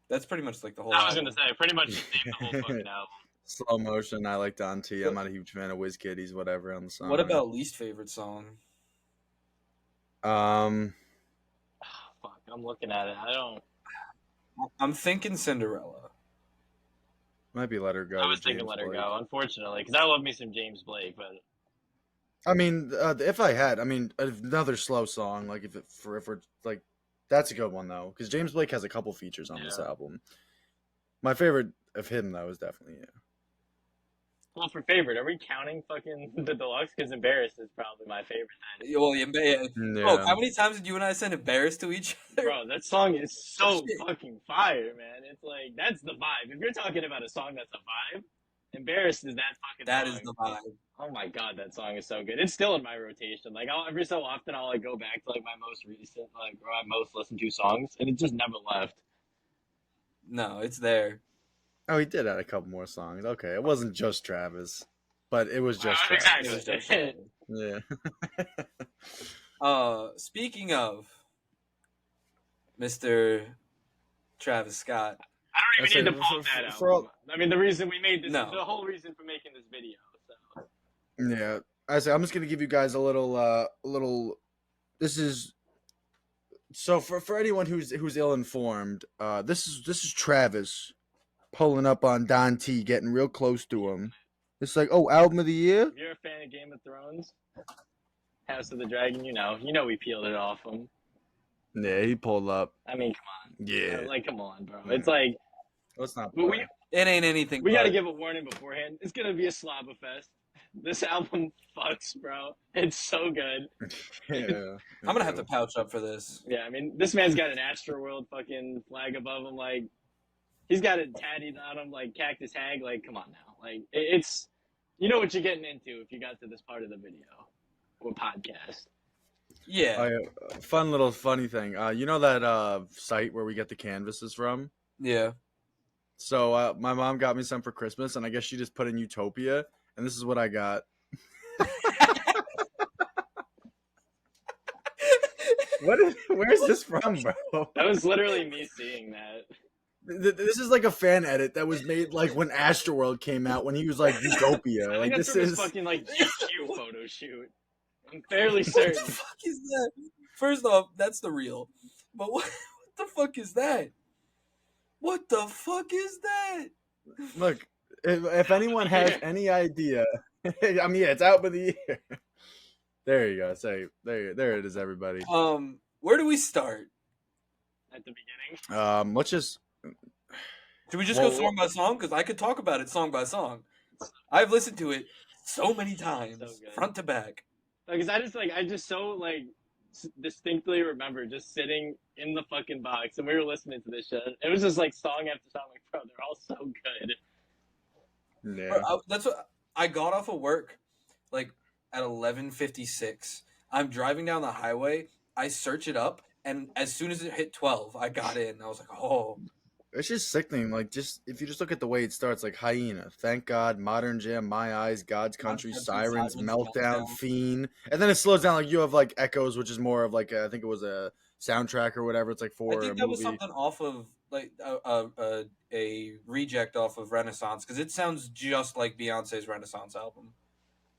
That's pretty much like the whole. I was album. gonna say pretty much just name the whole fucking album. Slow Motion. I like Don T. I'm not a huge fan of WizKid. He's whatever on the song. What about least favorite song? Um. Fuck, I'm looking at it. I don't. I'm thinking Cinderella. Might be Let Her Go. I was with thinking James Let Her Blake. Go, unfortunately, because I love me some James Blake, but I mean, if I had, another slow song, like if we're like, that's a good one though, because James Blake has a couple features on this Yeah. album. My favorite of him though is definitely Well, for favorite, are we counting fucking the deluxe? Because Embarrassed is probably my favorite. Well, bro, Yeah. how many times did you and I send embarrassed to each other? Bro, that song is so Shit. fucking fire, man. It's like that's the vibe. If you're talking about a song that's a vibe, Embarrassed is that fucking That song. is the vibe. Oh my god, that song is so good. It's still in my rotation. Like every so often, I'll like go back to like my most recent, like or my most listened to songs, and it just never left. No, it's there. Oh, he did add a couple more songs. Okay, it wasn't just Travis, but it was just Travis. Exactly. It was just Travis. Yeah. Speaking of Mr. Travis Scott, I don't even need to Listen, pump that for all- album. I mean, the reason we made this, No. the whole reason for making this video. So. Yeah, I'm just gonna give you guys a little. This is so for anyone who's ill informed. This is Travis pulling up on Don T, getting real close to him. It's like, oh, album of the year. If you're a fan of Game of Thrones, House of the Dragon, you know we peeled it off him. Yeah, he pulled up. I mean, come on. Yeah, Like, come on, bro. It's like let's not. we it ain't anything. we got to but- give a warning beforehand. It's gonna be a slobber fest. This album fucks, bro. It's so good. Yeah, I'm gonna have to pouch up for this. Yeah, I mean, this man's got an Astroworld fucking flag above him. Like, he's got it tatted on him, like Cactus Hag. Like, come on now. Like, it's you know what you're getting into if you got to this part of the video or podcast. Yeah, Oh, yeah. Funny thing. You know that site where we get the canvases from? yeah. So my mom got me some for Christmas, and I guess she just put in Utopia, and this is what I got. Where's this from, bro? That was literally me seeing that. This is like a fan edit that was made like when Astroworld came out, when he was like Utopia. I Like think this that's from his is fucking like GQ photo shoot. I'm fairly What certain. the fuck is that? First off, that's the real. But what the fuck is that? What the fuck is that? look. If anyone has any idea, I mean, yeah, it's out for the year. There you go. Say there it is, everybody. Where do we start? At the beginning. Let's just. Should we just Well, go song by song? Because I could talk about it song by song. I've listened to it so many times, So good. front to back. Because I just so like distinctly remember just sitting in the fucking box and we were listening to this shit. It was just like song after song, like bro, they're all so good. Yeah. That's what I got off of work, like at 11:56. I'm driving down the highway. I search it up, and as soon as it hit 12, I got in. I was like, oh. It's just sickening. Like, just if you just look at the way it starts, like Hyena, Thank God, Modern Jam, My Eyes, God's Country, Sirens, Meltdown, Fiend, and then it slows down. Like you have like Echoes, which is more of like I think it was a soundtrack or whatever. It's like for I think a that was movie. something off of like a reject off of Renaissance because it sounds just like Beyonce's Renaissance album.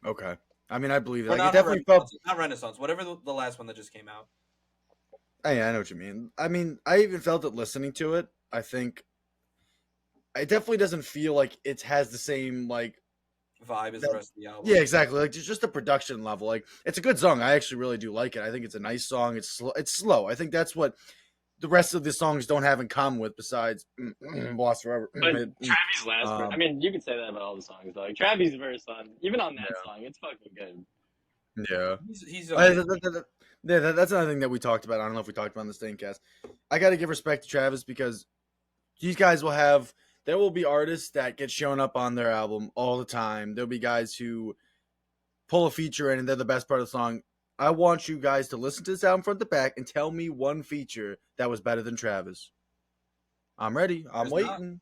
Okay, I mean I believe Or that. Like, not it definitely felt. not Renaissance, whatever the last one that just came out. Yeah, I know what you mean. I mean, I even felt it listening to it. I think it definitely doesn't feel like it has the same like. Vibe as the rest of the album. Yeah, exactly. Like just the production level. Like it's a good song. I actually really do like it. I think it's a nice song. It's slow. I think that's what the rest of the songs don't have in common with besides Lost Forever. But Travis' last verse, I mean, you could say that about all the songs though. Like Travis' verse on even on that song, it's fucking good. Yeah. He's That's another thing that we talked about. I don't know if we talked about on the Staincast. I got to give respect to Travis because these guys will have. There will be artists that get shown up on their album all the time. There'll be guys who pull a feature in and they're the best part of the song. I want you guys to listen to this album front to back and tell me one feature that was better than Travis. I'm ready. I'm There's waiting.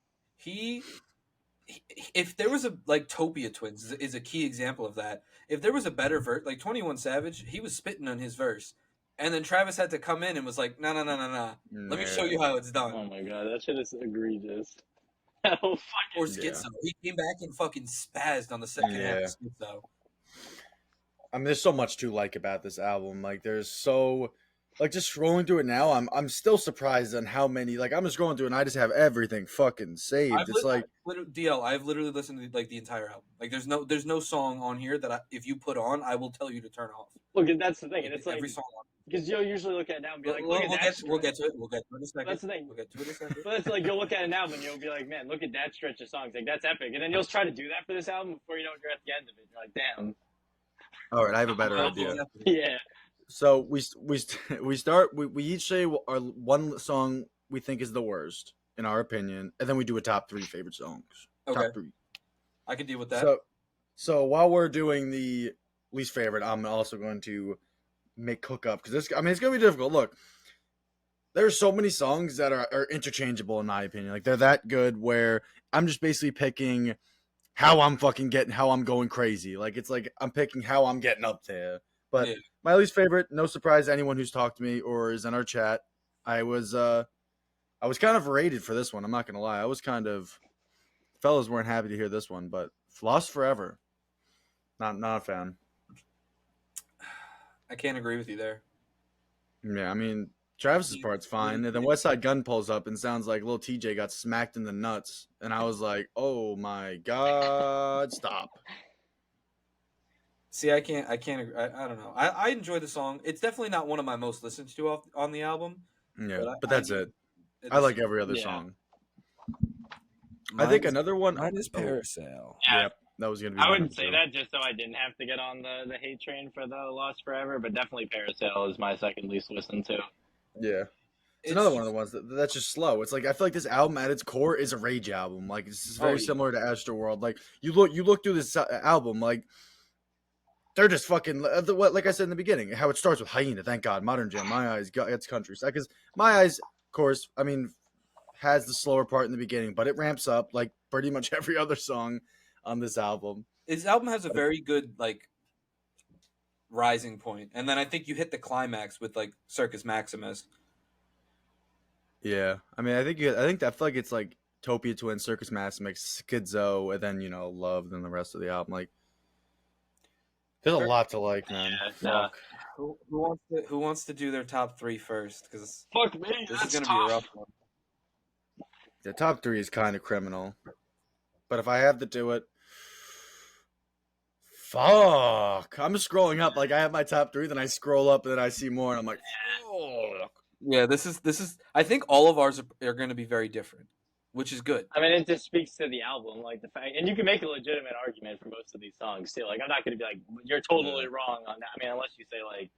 If there was a like Topia Twins is a key example of that. If there was a better verse, like 21 Savage, he was spitting on his verse, and then Travis had to come in and was like, no. Let me show you how it's done. Oh my god, that shit is egregious. Oh fucking Or Schizo. He came back and fucking spazzed on the second half of Schizo. I mean, there's so much to like about this album. Like, there's so, like, just scrolling through it now, I'm still surprised on how many. Like, I'm just scrolling through it and I just have everything fucking saved. It's like DL. I've literally listened to like the entire album. Like, there's no song on here that if you put on, I will tell you to turn off. Look, that's the thing, and it's like every song. because you'll usually look at it now and be like, look at that stretch. We'll get to it. We'll get to it in a second. That's the thing. We'll get to it in a second. But it's like you'll look at it now and you'll be like, man, look at that stretch of songs. Like that's epic. And then you'll try to do that for this album before you know you're at the end of it. You're like, damn. All right, I have a better idea. Yeah. So we each say our one song we think is the worst in our opinion, and then we do a top 3 favorite songs. Okay. Top 3. I could deal with that. So while we're doing the least favorite, I'm also going to make Cook up because it's going to be difficult. Look, there's so many songs that are interchangeable in my opinion. Like they're that good where I'm just basically picking how I'm going crazy. Like it's like I'm picking how I'm getting up there. But Yeah. my least favorite, no surprise to anyone who's talked to me or is in our chat, I was kind of rated for this one. I'm not gonna lie. Fellas weren't happy to hear this one, but Lost Forever. Not a fan. I can't agree with you there. Yeah, I mean Travis's part's fine, and then West Side Gun pulls up and sounds like little TJ got smacked in the nuts, and I was like, "Oh my god, stop!" See, I can't agree. I don't know. I enjoy the song. It's definitely not one of my most listened to on the album. Yeah, but that's it. I like every other song. I Mine think is- another one. Mine is Parasail. Yeah. Yep, that was gonna be. I mine wouldn't say too. that just so I didn't have to get on the hate train for the Lost Forever, but definitely Parasail is my second least listened to. Yeah. It's another one of the ones that's just slow. It's like I feel like this album at its core is a rage album. Like this is very similar to Astroworld. Like you look through this album, like they're just fucking like I said in the beginning, how it starts with Hyena. Thank God, Modern Jam, My Eyes, it's countryside. Because My Eyes, of course, I mean, has the slower part in the beginning, but it ramps up like pretty much every other song on this album. His album has a very good like rising point, and then I think you hit the climax with like Circus Maximus. Yeah, I mean, I feel like it's like Topia Twins, Circus Maximus, Schizo, and then Love, then the rest of the album. Like, there's a lot to like, man. Yeah. Fuck. Who wants to do their top 3 first? Because Fuck me, this that's is gonna be a tough. rough one. The top 3 is kind of criminal, but if I have to do it, fuck. I'm just scrolling up. Like I have my top 3, then I scroll up, and then I see more, and I'm like, fuck. Yeah, this is. I think all of ours are going to be very different, which is good. I mean, it just speaks to the album, like the fact, and you can make a legitimate argument for most of these songs too. Like, I'm not going to be like, you're totally wrong on that. I mean, unless you say like,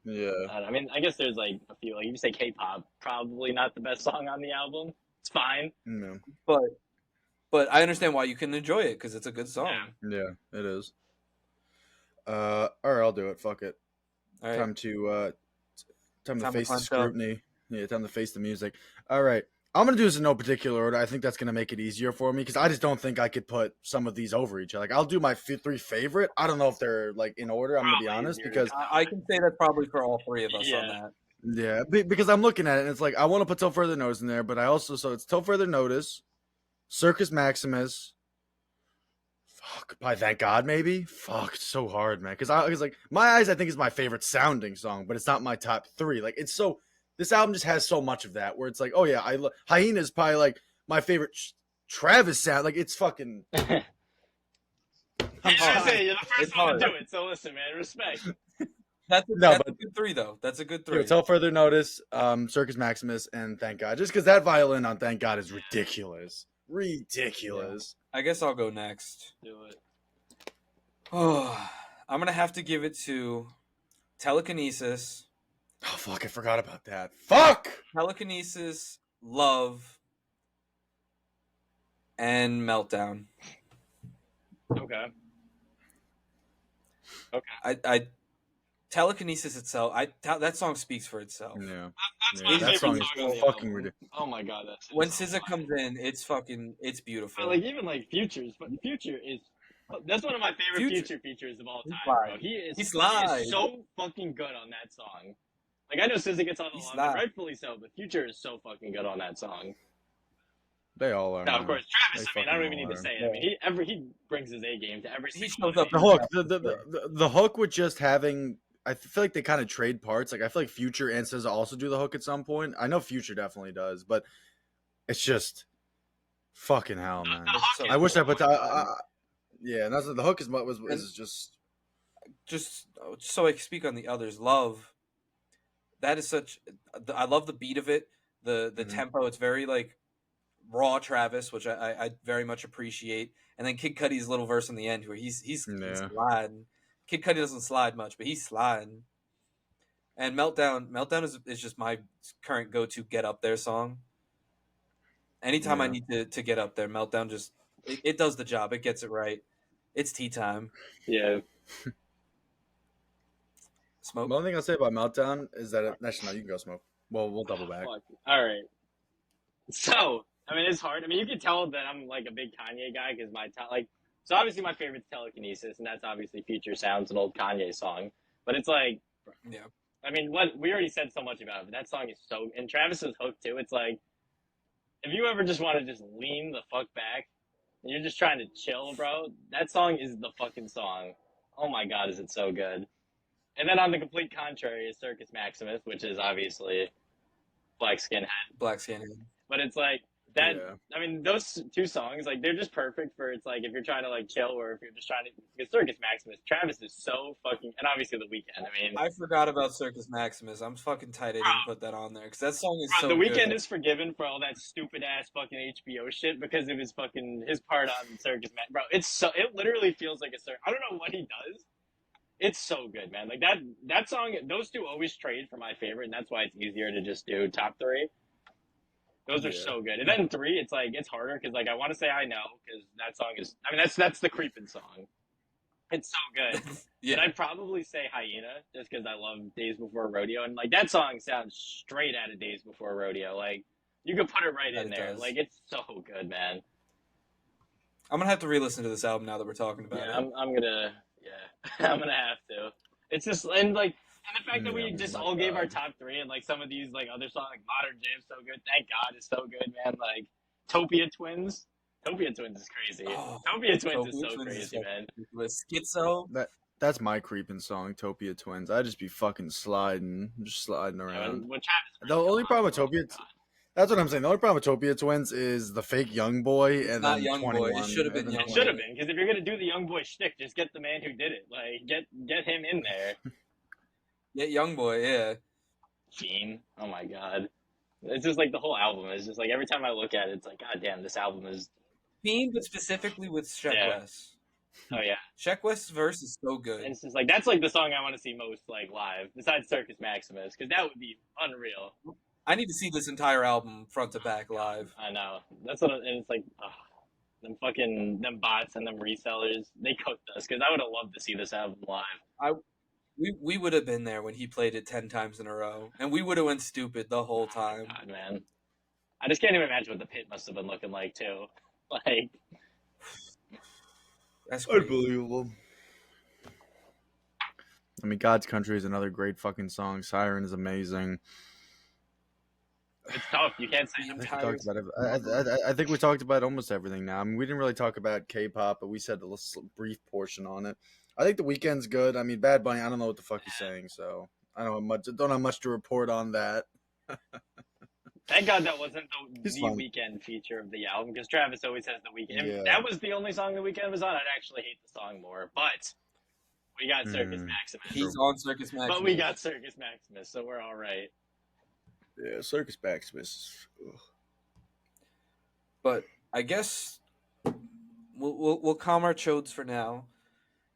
Yeah. I mean, I guess there's like a few. Like, you say K-pop, probably not the best song on the album. It's fine. No. But I understand why you can enjoy it because it's a good song. Yeah. Yeah, it is. All right, I'll do it. Fuck it. All right. Time to Time to face the punch up. scrutiny. Yeah, time to face the music. All right. I'm going to do this in no particular order. I think that's going to make it easier for me because I just don't think I could put some of these over each other. Like, I'll do my 3 favorite. I don't know if they're, like, in order. I'm going to be honest because... I can say that's probably for all 3 of us on Yeah. that. Yeah, because I'm looking at it and it's like, I want to put Till Further Notice in there, but I also... So it's Till Further Notice, Circus Maximus... Fuck, by Thank God, maybe? Fuck, it's so hard, man. Because like, My Eyes, I think, is my favorite sounding song, but it's not my top 3. Like, it's so... This album just has so much of that, where it's like, oh yeah, Hyena is probably, like, my favorite Travis sound. Like, it's fucking... I was gonna say, you're the first It's one hard. to do it, so listen, man, respect. That's a good 3 though. That's a good 3. Yeah, Till Further Notice, Circus Maximus, and Thank God. Just because that violin on Thank God is ridiculous. Ridiculous. I guess I'll go next. Do it. Oh, I'm gonna have to give it to Telekinesis. Oh, fuck, I forgot about that. Fuck! Telekinesis, Love, and Meltdown. Okay. I Telekinesis itself, that song speaks for itself. Yeah. That's Yeah, my that favorite song is on the fucking album. ridiculous. Oh my god, that's When so SZA fun. comes in, it's beautiful. But like even like Futures, but Future is that's one of my favorite Future features of all time, bro. He is so fucking good on that song. Like I know SZA gets on a lot, and rightfully so, but Future is so fucking good on that song. They all are. Now, man. of course, Travis. They I mean, I don't even fucking need to all say it. I mean, he brings his A game to every. He single shows one up of The these. hook, the hook with just having. I feel like they kind of trade parts. Like I feel like Future and SZA also do the hook at some point. I know Future definitely does, but it's just fucking hell, man. The hook I is wish I so put. much Yeah, and that's the hook is just. Just so I can speak on the others, Love. that is such. I love the beat of it, the Mhm. tempo. It's very like raw Travis, which I very much appreciate. And then Kid Cudi's little verse in the end where he's Yeah. sliding. Kid Cudi doesn't slide much, but he's sliding. And Meltdown is just my current go to get up there song. Anytime I Yeah. need to get up there, Meltdown just it does the job. It gets it right. It's tea time. Yeah. Smoke. One thing I'll say about Meltdown is that actually no, you can go smoke. Well, we'll double back. Fuck. All right. So, I mean, it's hard. I mean, you can tell that I'm like a big Kanye guy because so obviously my favorite's Telekinesis, and that's obviously Future Sounds, an old Kanye song. But it's like, Yeah. I mean, what we already said so much about it, but that song is so, and Travis's hook too. It's like, if you ever just want to just lean the fuck back, and you're just trying to chill, bro, that song is the fucking song. Oh my god, is it so good? And then on the complete contrary is Circus Maximus, which is obviously Black Skinhead. Black Skin. But it's like that. Yeah. I mean, those two songs, like they're just perfect for it's like if you're trying to like chill or if you're just trying to. Because Circus Maximus, Travis is so fucking, and obviously The Weeknd. I mean, I forgot about Circus Maximus. I'm fucking tight I didn't put that on there because that song is so The good. Weeknd is forgiven for all that stupid ass fucking HBO shit because of his fucking his part on Circus Maximus. Bro, it literally feels like a circus. I don't know what he does. It's so good, man. Like that song, those two always trade for my favorite, and that's why it's easier to just do top three. Those are Yeah. so good. And then three, it's like it's harder because like I want to say I know because that song is. I mean that's the creeping song. It's so good. Yeah. But I'd probably say Hyena just because I love Days Before Rodeo, and like that song sounds straight out of Days Before Rodeo. Like you could put it right That in it there. does. Like it's so good, man. I'm gonna have to re-listen to this album now that we're talking about Yeah, it. I'm gonna. Yeah, I'm gonna have to. It's just and the fact that we Yeah, just my all gave our God. top three and like some of these like other songs like Modern Jam's so good. Thank God is so good, man. Like Topia Twins. Topia Twins is crazy. Oh, Topia Twins is Topia so Twins is crazy, so man. With Schizo. That's my creeping song, Topia Twins. I just be fucking sliding, just sliding Yeah, around. when Travis The only problem with Topia, that's what I'm saying. The only problem with Topia Twins is the fake young boy It's and not then Young Boy. 21. It should have been and then Young it should have Boy. been because if you're gonna do the young boy shtick, just get the man who did it. Like get him in there. Yeah, Young Boy. Yeah. Fiend. Oh my god. It's just like the whole album is just like every time I look at it, it's like God damn, this album is. Fiend, but specifically with Sheck Yeah. West. Oh yeah. Sheck West's verse is so good. And it's just like that's like the song I want to see most like live, besides Circus Maximus, because that would be unreal. I need to see this entire album front to back live. I know. That's what, and it's like, them bots and them resellers, they cooked us because I would have loved to see this album live. We would have been there when he played it 10 times in a row, and we would have went stupid the whole time. God, man, I just can't even imagine what the pit must have been looking like too. Like, That's crazy. unbelievable. I mean, God's Country is another great fucking song. Siren is amazing. it's tough. You can't say The I think, entire- we talked about I think we talked about almost everything now. I mean, we didn't really talk about K-pop, but we said a little brief portion on it. I think The Weeknd's good. I mean, Bad Bunny, I don't know what the fuck he's saying, so I don't have much to report on that. Thank God that wasn't He's the fine. Weekend feature of the album because Travis always has the Weekend. Yeah. If that was the only song the Weekend was on, I'd actually hate the song more. But we got Circus Maximus. He's on Circus Maximus. But we got Circus Maximus, so we're all right. Yeah, Circus Maximus. But I guess we'll calm our chodes for now,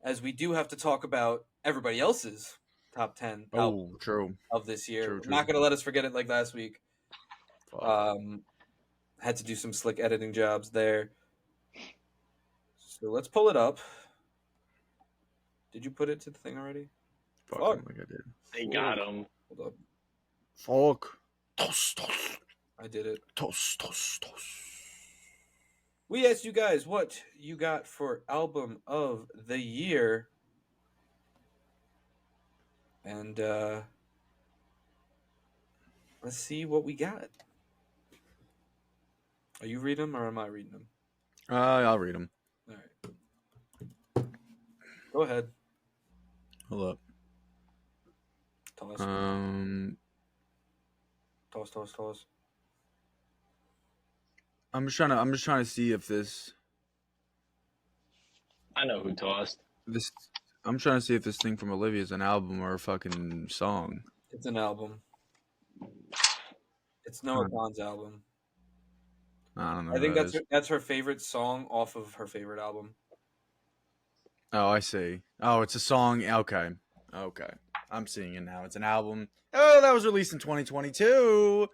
as we do have to talk about everybody else's top 10 albums Oh, true. of this year. True, We're true. not going to let us forget it like last week. Fuck. Had to do some slick editing jobs there. So let's pull it up. Did you put it to the thing already? Fuck, fuck. I don't think I did. They got him. Hold up. Fuck. Toss, toss, I did it. toss, toss, toss. We asked you guys what you got for album of the year. And let's see what we got. Are you reading them or am I reading them? I'll read them. All right. Go ahead. Hold up. Toss. Toss. I'm just trying to see if this. I know who tossed. I'm trying to see if this thing from Olivia is an album or a fucking song. It's an album. It's Noah Kahan's album. I don't know. I think Who that is. that's her favorite song off of her favorite album. Oh, I see. Oh, it's a song. Okay. Okay. I'm seeing it now. It's an album. Oh, that was released in 2022.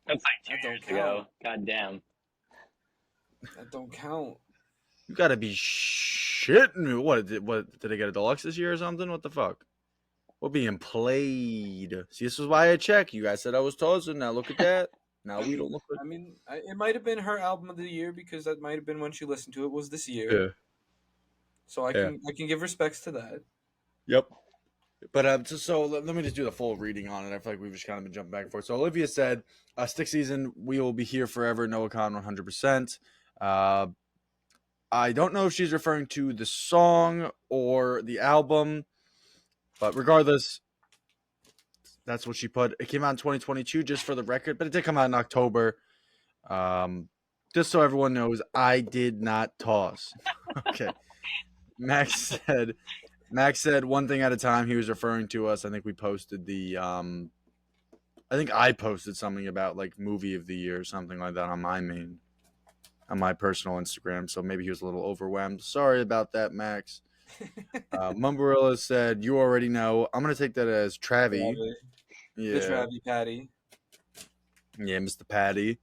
That's like That 2 don't years ago. count. God damn. That don't count. You gotta be shitting me. What did I get a deluxe this year or something? What the fuck? We're being played. See, this is why I check. You guys said I was tossing. Now look at that. Now we don't look I mean, it might have been her album of the year because that might have been when she listened to it. Was this year? Yeah. So I Yeah. can give respects to that. Yep. But so let me just do the full reading on it. I feel like we've just kind of been jumping back and forth. So Olivia said, "Stick season, we will be here forever. Noah Khan, 100%." I don't know if she's referring to the song or the album, but regardless, that's what she put. It came out in 2022, just for the record, but it did come out in October. Just so everyone knows, I did not toss. Okay. Max said one thing at a time. He was referring to us. I think we posted I think I posted something about like movie of the year or something like that on my personal Instagram. So maybe he was a little overwhelmed. Sorry about that, Max. Mumbarilla said, "You already know." I'm gonna take that as Travie. Travi. Yeah, The Travi Patty. yeah, Mr. Patty.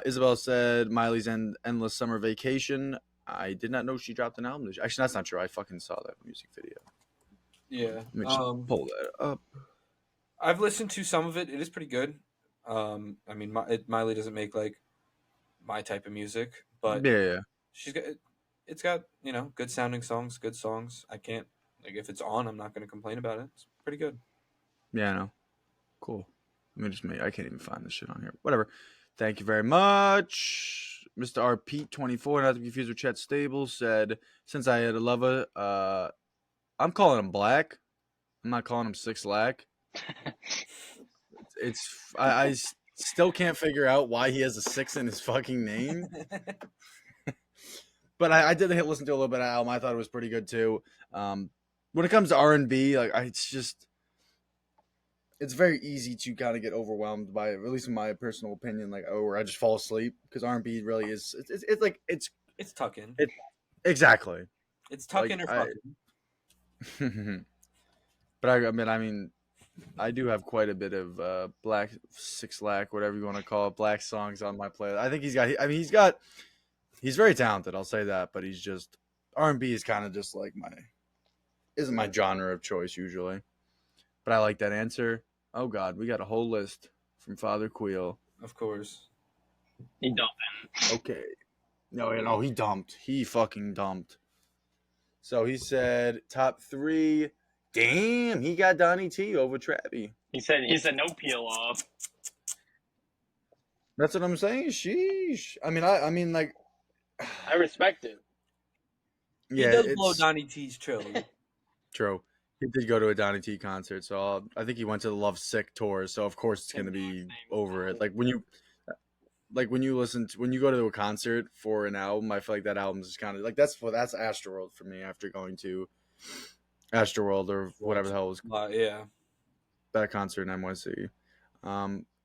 Isabel said, "Miley's Endless Summer Vacation." I did not know she dropped an album. Actually, that's not true. I fucking saw that music video. Yeah. Let me just pull that up. I've listened to some of it. It is pretty good. I mean, Miley doesn't make like my type of music, but Yeah. it's got good sounding songs, good songs. I can't if it's on, I'm not going to complain about it. It's pretty good. Yeah, I know. Cool. Let me just I can't even find this shit on here. Whatever. Thank you very much. Mr. R. Pete 24, not to be confused with Chet Stable, said, "Since I had a lover, I'm calling him Black. I'm not calling him Six Lack." I still can't figure out why he has a 6 in his fucking name. But I did listen to a little bit of album. I thought it was pretty good too. When it comes to R&B, like it's very easy to kind of get overwhelmed by it, at least in my personal opinion, like or I just fall asleep because R&B really is it's like it's tucking. Exactly. It's tucking like, or fucking. But I mean, I do have quite a bit of Black Six Lack, whatever you want to call it, Black songs on my playlist. I think he's very talented. I'll say that, but he's just R&B is kind of just like isn't my genre of choice usually. But I like that answer. Oh God, we got a whole list from Father Queel. Of course. He dumped. Okay. No, he dumped. He fucking dumped. So he said top 3. Damn, he got Donnie T over Travi. He said no peel off. That's what I'm saying. Sheesh. I mean, like, I respect it. Yeah, he does blow Donnie T's trill. True. He did go to a Donnie T concert, so I think he went to the Love Sick tour. So of course it's gonna be over it. Like when you go to a concert for an album, I feel like that album is kind of like that's Astroworld for me after going to Astroworld or whatever the hell it was. Yeah. That concert in NYC.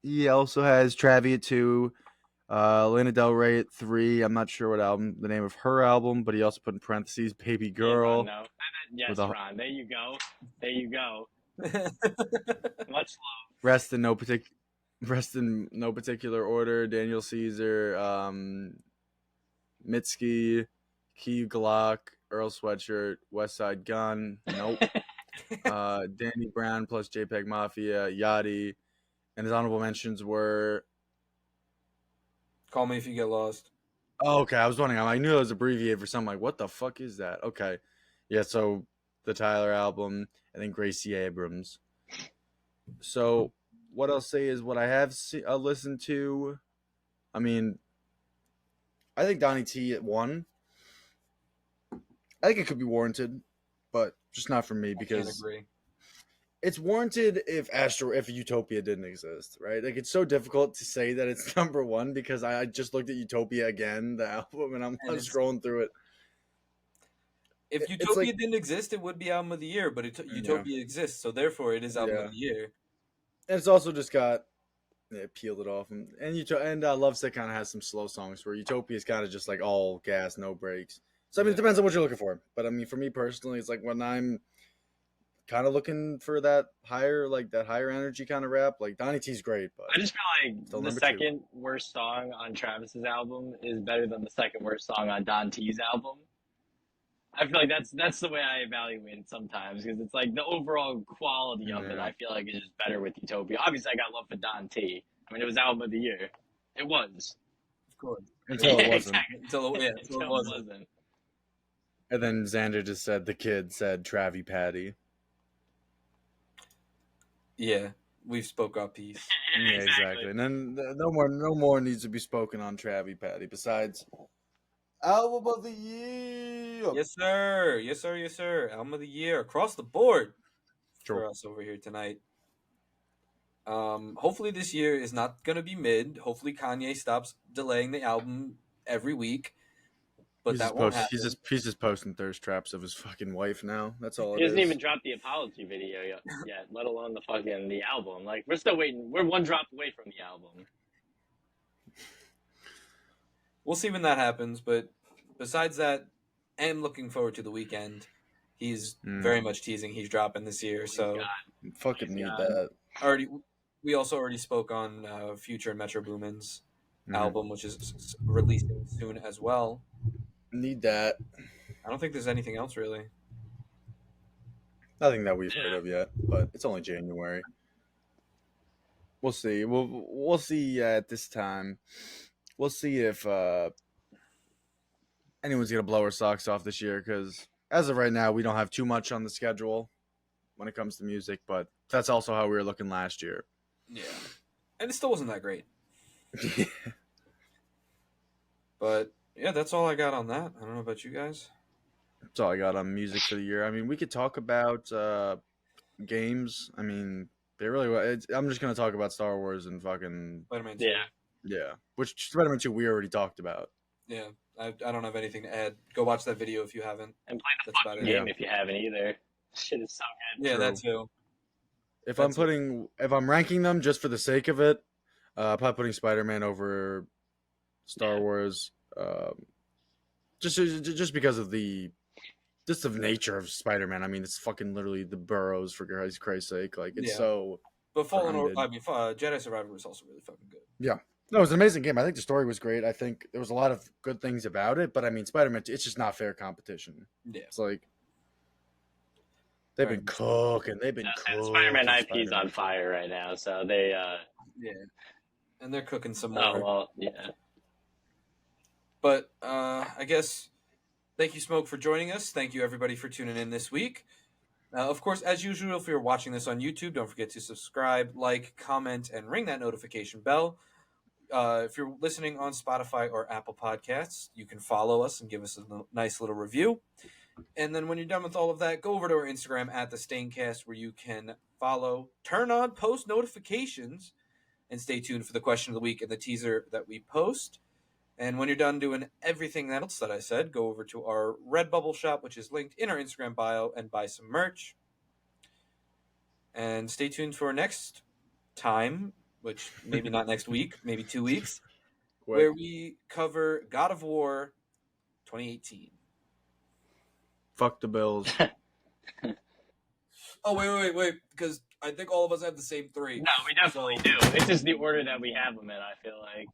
He also has Travi at 2, Lana Del Rey at 3. I'm not sure the name of her album, but he also put in parentheses Baby Girl. No. Yes, Ron. There you go. Much love. Rest in no particular order. Daniel Caesar, Mitski, Key Glock, Earl Sweatshirt, West Side Gun. Nope. Danny Brown plus JPEG Mafia, Yachty, and his honorable mentions were Call Me If You Get Lost. Oh, okay. I was wondering. I knew it was abbreviated for something. Like, what the fuck is that? Okay. Yeah, so the Tyler album and then Gracie Abrams. So what I'll say is what I have listened to. I mean, I think Donnie T at 1. I think it could be warranted, but just not for me because I can't agree. It's warranted if Utopia didn't exist, right? Like it's so difficult to say that it's number 1 because I just looked at Utopia again, the album, and I'm scrolling through it. If Utopia didn't exist, it would be album of the year, but Utopia exists, so therefore it is album of the year. And it's also just got peeled it off, and Lovesick kind of has some slow songs where Utopia is kind of just like all gas, no breaks. So I mean, it depends on what you're looking for. But I mean, for me personally, it's like when I'm kind of looking for that higher energy kind of rap. Like Donnie T's great, but I just feel still like the number second worst song on Travis's album is better than the second worst song on Don T's album. I feel like that's the way I evaluate it sometimes because it's like the overall quality of it. Yeah. I feel like is just better with Utopia. Obviously, I got love for Don T. I mean, it was album of the year. It was. Of course. Until it Yeah, wasn't. exactly. Until it Until it wasn't. wasn't. And then Xander just said the kid said Travi Patty. Yeah, we've spoke our piece. Yeah, exactly. And then no more needs to be spoken on Travi Patty besides album of the year. Yes, sir. Yes, sir. Yes, sir. Album of the year across the board for True. us over here tonight. Hopefully this year is not gonna be mid. Hopefully Kanye stops delaying the album every week. But He's that just won't post- happen. he's just posting thirst traps of his fucking wife now. That's all it He is. hasn't even dropped the apology video yet, let alone the album. Like we're still waiting. We're one drop away from the album. We'll see when that happens. But besides that, I am looking forward to the weekend. He's very much teasing he's dropping this year. So Fucking need God. that. we also already spoke on Future and Metro Boomin's Mhm. album, which is releasing soon as well. Need that. I don't think there's anything else really. Nothing that we've heard of yet, but it's only January. We'll see. We'll see at this time. We'll see if anyone's gonna blow our socks off this year. Because as of right now, we don't have too much on the schedule when it comes to music. But that's also how we were looking last year. Yeah, and it still wasn't that great. But yeah, that's all I got on that. I don't know about you guys. That's all I got on music for the year. I mean, we could talk about games. I mean, they really. I'm just gonna talk about Star Wars and fucking Spider-Man 2. Yeah. Which Spider-Man 2 we already talked about. Yeah, I don't have anything to add. Go watch that video if you haven't. And play the That's fucking about it. game if you haven't either. Shit is so good. Yeah, True. that too. If That's I'm ranking them just for the sake of it, probably putting Spider-Man over Star Wars, just because of the nature of Spider-Man. I mean, it's fucking literally the burrows for Christ's sake. Like it's Yeah. so. But grounded. Jedi Survivor was also really fucking good. No, it was an amazing game. I think the story was great. I think there was a lot of good things about it, but I mean, Spider-Man, it's just not fair competition. Yeah. It's like they've Very been much cooking. They've been And cooking. Spider-Man IP is Spider-Man. on fire right now, so they. Yeah. And they're cooking some more. Oh well, yeah. But I guess thank you, Smoke, for joining us. Thank you, everybody, for tuning in this week. Of course, as usual, if you're watching this on YouTube, don't forget to subscribe, like, comment, and ring that notification bell. If you're listening on Spotify or Apple Podcasts, you can follow us and give us a nice little review. And then when you're done with all of that, go over to our Instagram at the Staincast, where you can follow, turn on post notifications, and stay tuned for the question of the week and the teaser that we post. And when you're done doing everything else that I said, go over to our Redbubble shop, which is linked in our Instagram bio, and buy some merch. And stay tuned for next time, which maybe not next week, maybe 2 weeks, where we cover God of War 2018. Fuck the Bills. Oh, wait, because I think all of us have the same three. No, we definitely do. It's just the order that we have them in. I feel like.